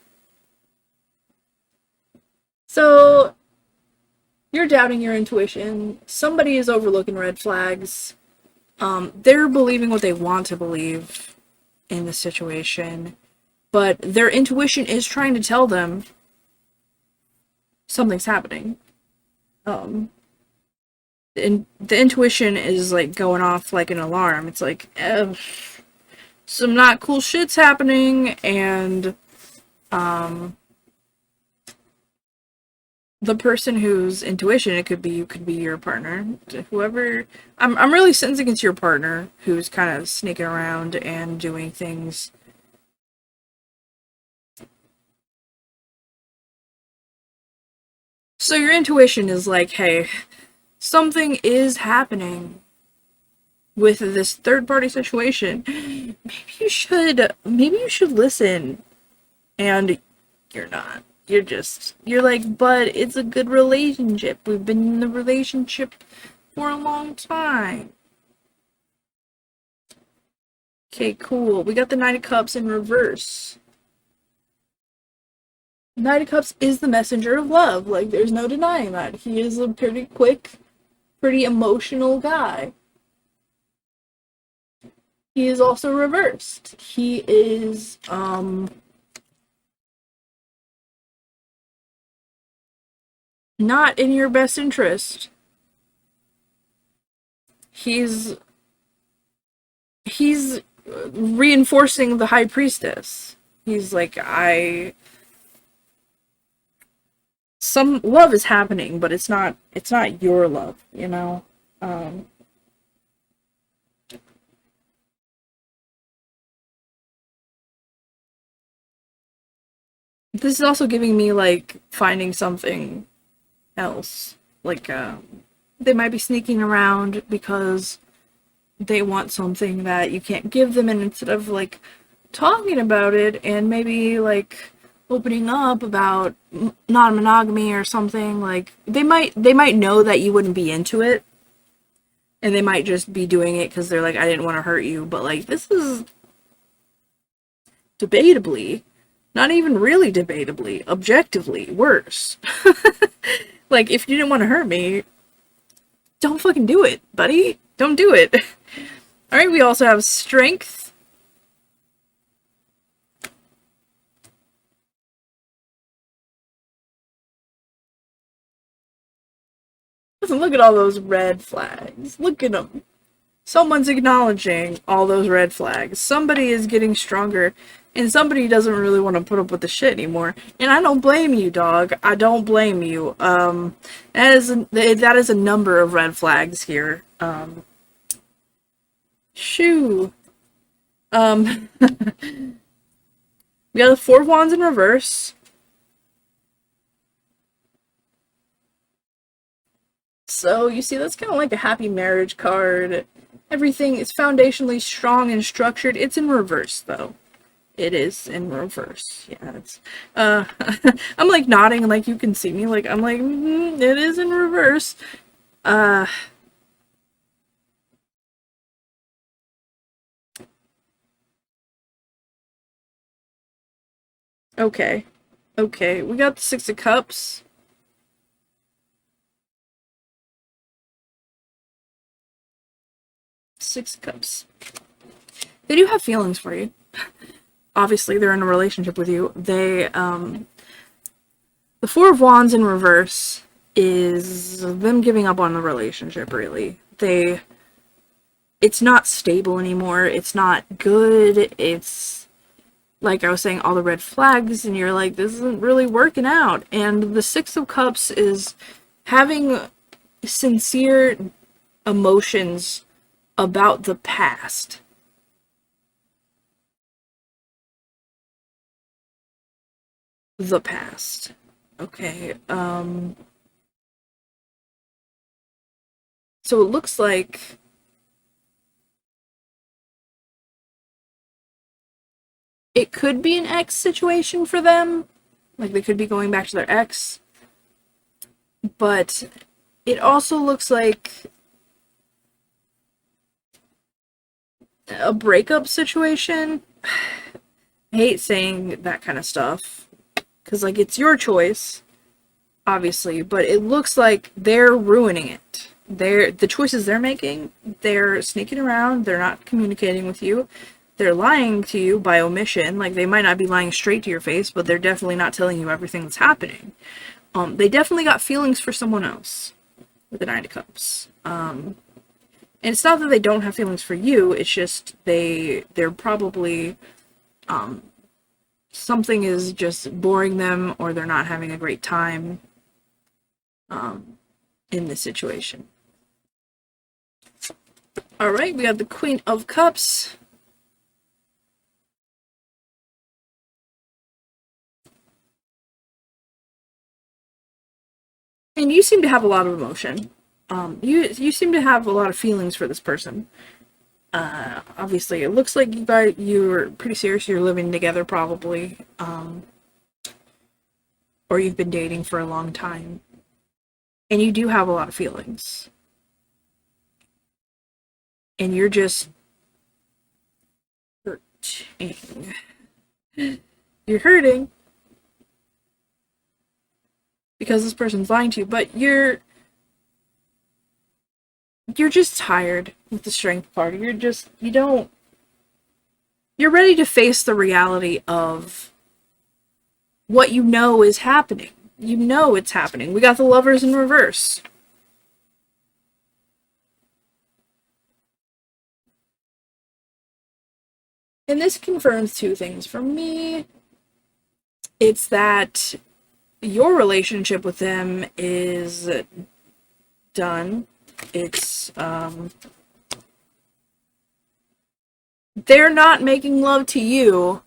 So, you're doubting your intuition. Somebody is overlooking red flags. They're believing what they want to believe in the situation. But their intuition is trying to tell them something's happening. And the intuition is, like, going off like an alarm. It's like, some not cool shit's happening, and the person whose intuition it could be your partner, whoever. I'm really sensing it's your partner who's kind of sneaking around and doing things. So your intuition is like, hey, something is happening with this third-party situation. Maybe you should listen. And you're not. You're like, but it's a good relationship. We've been in the relationship for a long time. Okay, cool. We got the Knight of Cups in reverse. Knight of Cups is the messenger of love. Like, there's no denying that. He is a pretty quick, pretty emotional guy. He is also reversed. He is, not in your best interest. He's reinforcing the High Priestess. He's like, some love is happening, but it's not your love, you know? This is also giving me, like, finding something else. Like, they might be sneaking around because they want something that you can't give them, and instead of, like, talking about it and maybe, like, opening up about non-monogamy or something, like, they might know that you wouldn't be into it, and they might just be doing it because they're like, I didn't want to hurt you, but, like, this is debatably, not even really debatably, objectively worse. Like, if you didn't want to hurt me, don't fucking do it, buddy. Don't do it. Alright, we also have strength. Look at all those red flags. Look at them. Someone's acknowledging all those red flags. Somebody is getting stronger, and somebody doesn't really want to put up with the shit anymore. And I don't blame you, dog. I don't blame you. That is a number of red flags here. Shoo. We got the Four of Wands in reverse. So, you see, that's kind of like a happy marriage card. Everything is foundationally strong and structured. It's in reverse, though. It is in reverse. Yeah, it's, I'm, like, nodding, like, you can see me. Like, I'm like, it is in reverse. Okay. Okay, we got the Six of Cups. Six of Cups. They do have feelings for you. Obviously, they're in a relationship with you. The Four of Wands in reverse is them giving up on the relationship, really. It's not stable anymore. It's not good. It's, like I was saying, all the red flags, and you're like, this isn't really working out. And the Six of Cups is having sincere emotions about the past. The past. Okay, so it looks like it could be an ex situation for them. Like, they could be going back to their ex. But it also looks like a breakup situation. I hate saying that kind of stuff, because, like, it's your choice, obviously, but it looks like they're ruining it. The choices they're making, they're sneaking around, they're not communicating with you, they're lying to you by omission. Like, they might not be lying straight to your face, but they're definitely not telling you everything that's happening. They definitely got feelings for someone else with the Nine of Cups. And it's not that they don't have feelings for you, it's just they're probably, something is just boring them, or they're not having a great time, in this situation. Alright, we got the Queen of Cups. And you seem to have a lot of emotion. You seem to have a lot of feelings for this person. Obviously, it looks like you're pretty serious. You're living together, probably, or you've been dating for a long time, and you do have a lot of feelings, and you're just hurting. You're hurting. because this person's lying to you, but you're just tired with the strength part. You're ready to face the reality of what you know is happening. You know it's happening. We got the Lovers in reverse. And this confirms two things for me. It's that your relationship with them is done. It's, they're not making love to you.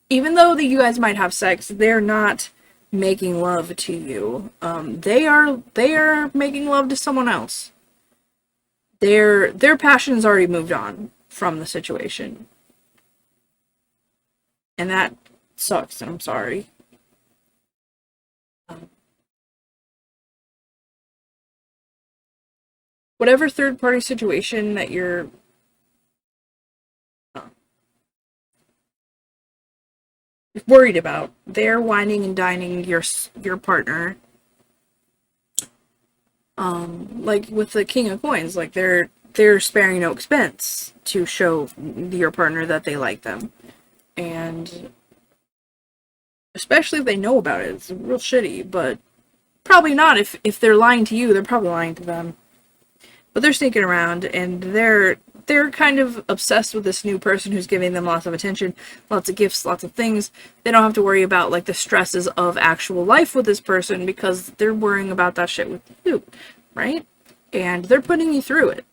Even though that you guys might have sex, they're not making love to you. They are making love to someone else. Their passion's already moved on from the situation. And that sucks, and I'm sorry. Whatever third-party situation that you're worried about, they're whining and dining your partner. Like with the King of Coins, like they're sparing no expense to show your partner that they like them. And especially if they know about it, it's real shitty, but probably not. If they're lying to you, they're probably lying to them. But they're sneaking around, and they're kind of obsessed with this new person who's giving them lots of attention, lots of gifts, lots of things. They don't have to worry about, like, the stresses of actual life with this person because they're worrying about that shit with you, right? And they're putting you through it.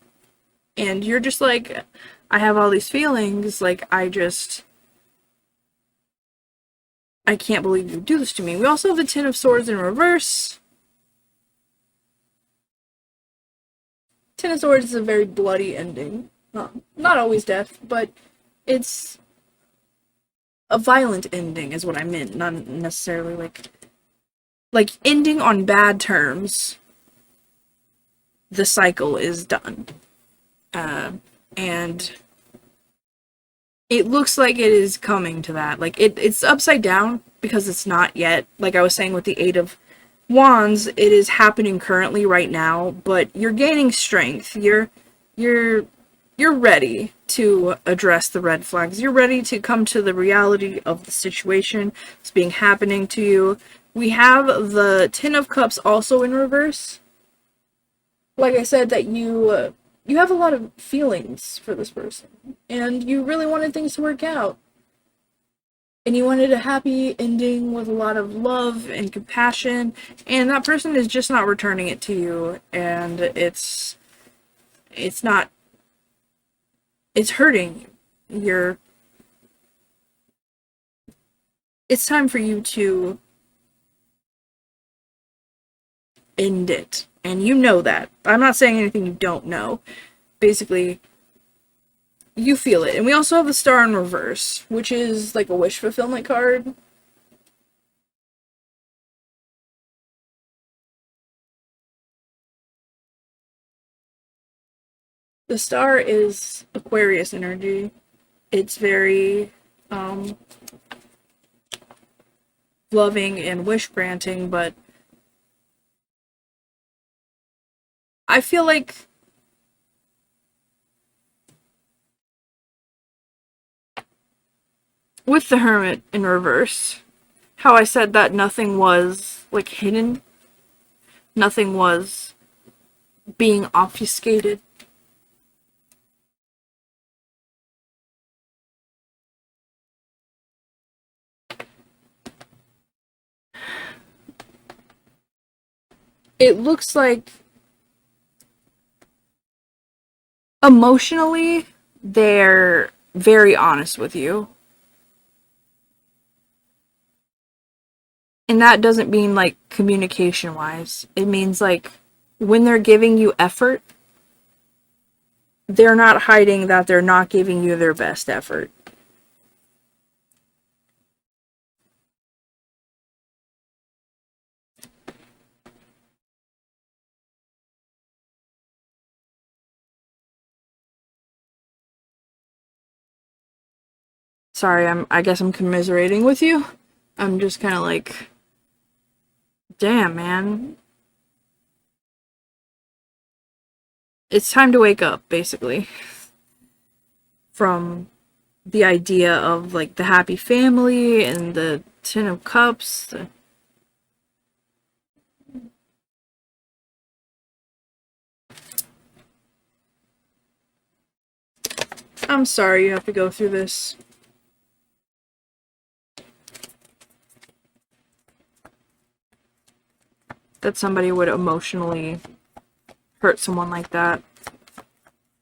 And you're just like, I have all these feelings, like, I can't believe you do this to me. We also have the Ten of Swords in reverse. Ten of Swords is a very bloody ending. Not always death, but it's a violent ending is what I meant. Not necessarily like ending on bad terms. The cycle is done. And it looks like it is coming to that. Like, it's upside down because it's not yet. Like I was saying with the Eight of Wands, it is happening currently right now, but you're gaining strength. You're ready to address the red flags. You're ready to come to the reality of the situation that's being happening to you. We have the Ten of Cups also in reverse. Like I said, that you have a lot of feelings for this person, and you really wanted things to work out. And you wanted a happy ending with a lot of love and compassion, and that person is just not returning it to you, and it's hurting you. It's time for you to end it. And you know that. I'm not saying anything you don't know. Basically, you feel it. And we also have the Star in reverse, which is like a wish fulfillment card. The Star is Aquarius energy. It's very loving and wish granting, but I feel like with the Hermit in reverse, how I said that nothing was, like, hidden. Nothing was being obfuscated. It looks like emotionally, they're very honest with you. And that doesn't mean, like, communication-wise. It means, like, when they're giving you effort, they're not hiding that they're not giving you their best effort. Sorry, I guess I'm commiserating with you. I'm just kind of like, Damn, man. It's time to wake up, basically. From the idea of, like, the happy family and the Ten of Cups. I'm sorry you have to go through this. That somebody would emotionally hurt someone like that.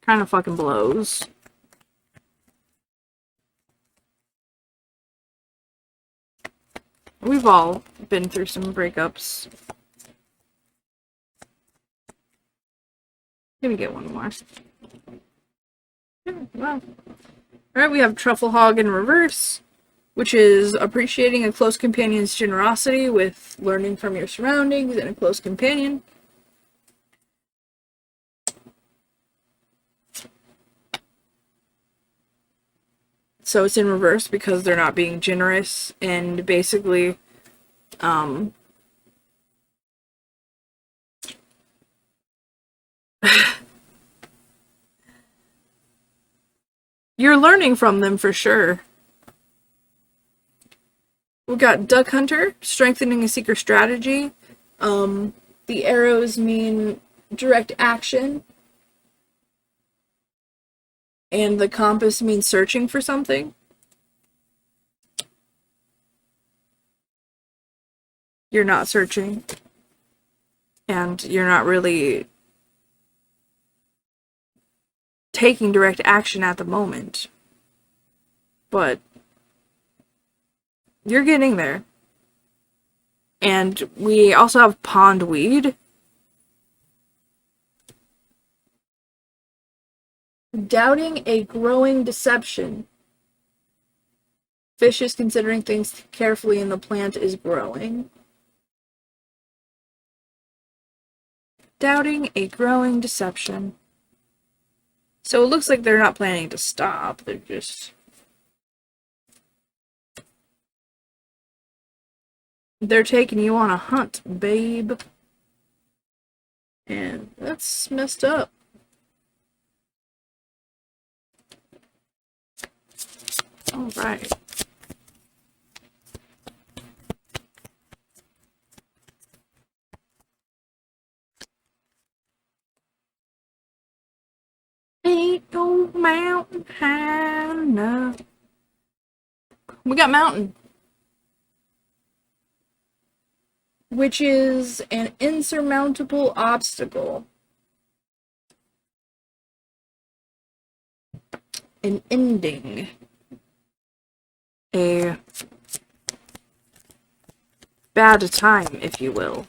Kind of fucking blows. We've all been through some breakups. Let me get one more. Well. Alright, we have Truffle Hog in reverse, which is appreciating a close companion's generosity with learning from your surroundings and a close companion. So it's in reverse because they're not being generous, and basically, you're learning from them for sure. We've got Duck Hunter, strengthening a seeker strategy. The arrows mean direct action, and the compass means searching for something. You're not searching, and you're not really taking direct action at the moment. But you're getting there. And we also have Pondweed. Doubting a growing deception. Fish is considering things carefully and the plant is growing. Doubting a growing deception. So it looks like they're not planning to stop. They're just... They're taking you on a hunt, babe. And that's messed up. Alright. Ain't no mountain high enough. We got mountain, which is an insurmountable obstacle. An ending. A bad time, if you will.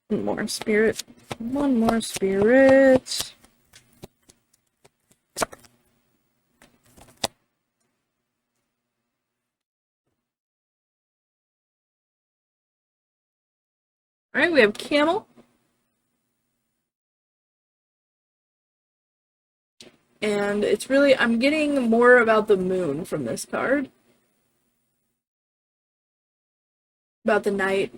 One more spirit. One more spirit. Alright, we have camel. And it's really, I'm getting more about the moon from this card. About the night.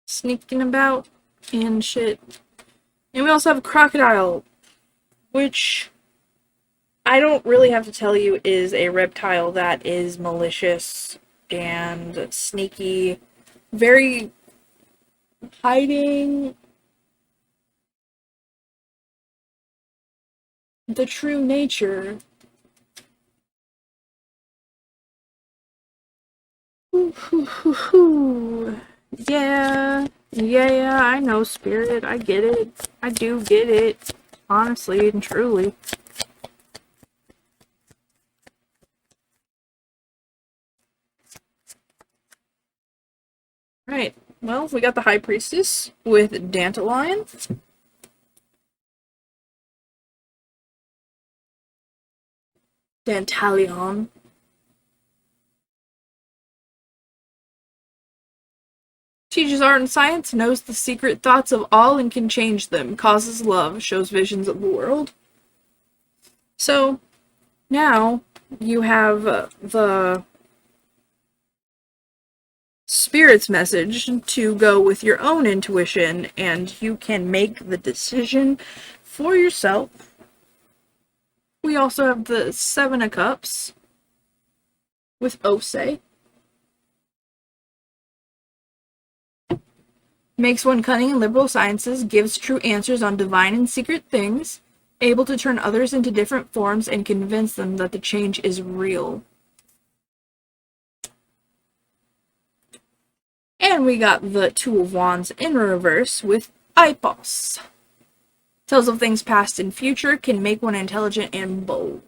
Sneaking about and shit. And we also have crocodile, which I don't really have to tell you is a reptile that is malicious and sneaky, very hiding the true nature. Yeah, yeah, I know, spirit. I get it. I do get it. Honestly and truly. Right. Well, we got the High Priestess with Dandelion. Dantalion. Teaches art and science, knows the secret thoughts of all and can change them, causes love, shows visions of the world. So, now you have the Spirit's message to go with your own intuition, and you can make the decision for yourself. We also have the Seven of Cups with Ose. Makes one cunning in liberal sciences, gives true answers on divine and secret things, able to turn others into different forms and convince them that the change is real. And we got the Two of Wands in reverse with Ipos. Tells of things past and future, can make one intelligent and bold.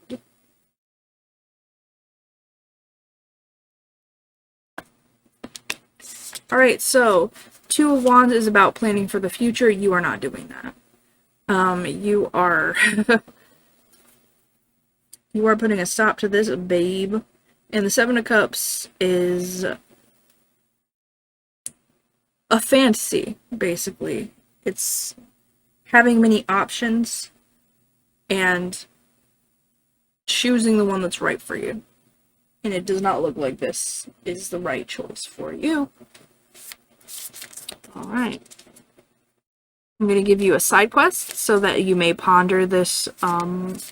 Alright, so Two of Wands is about planning for the future. You are not doing that. You are you are putting a stop to this, babe. And the Seven of Cups is a fantasy, basically. It's having many options and choosing the one that's right for you. And it does not look like this is the right choice for you. Alright. I'm going to give you a side quest so that you may ponder this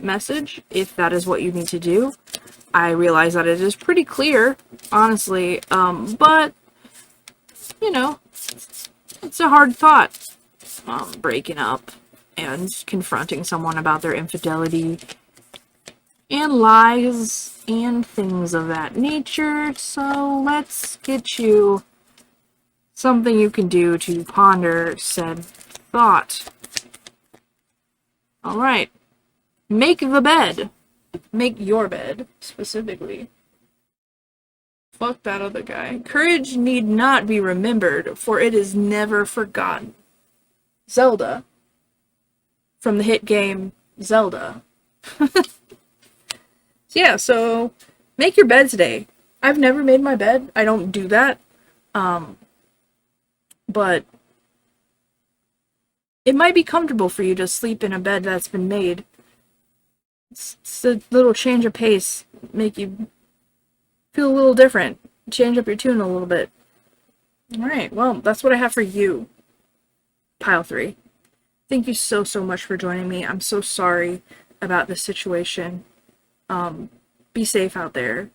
message, if that is what you need to do. I realize that it is pretty clear, honestly, but, you know, it's a hard thought. Breaking up and confronting someone about their infidelity and lies and things of that nature. So let's get you something you can do to ponder said thought. Alright. Make the bed. Make your bed, specifically. Fuck that other guy. Courage need not be remembered, for it is never forgotten. Zelda. From the hit game Zelda. Yeah, so make your bed today. I've never made my bed. I don't do that. But it might be comfortable for you to sleep in a bed that's been made. It's a little change of pace. Make you feel a little different. Change up your tune a little bit. Alright, well, that's what I have for you. Pile 3. Thank you so much for joining me. I'm so sorry about this situation. Be safe out there.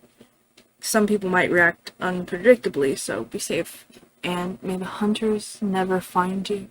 Some people might react unpredictably, so be safe. And may the hunters never find you.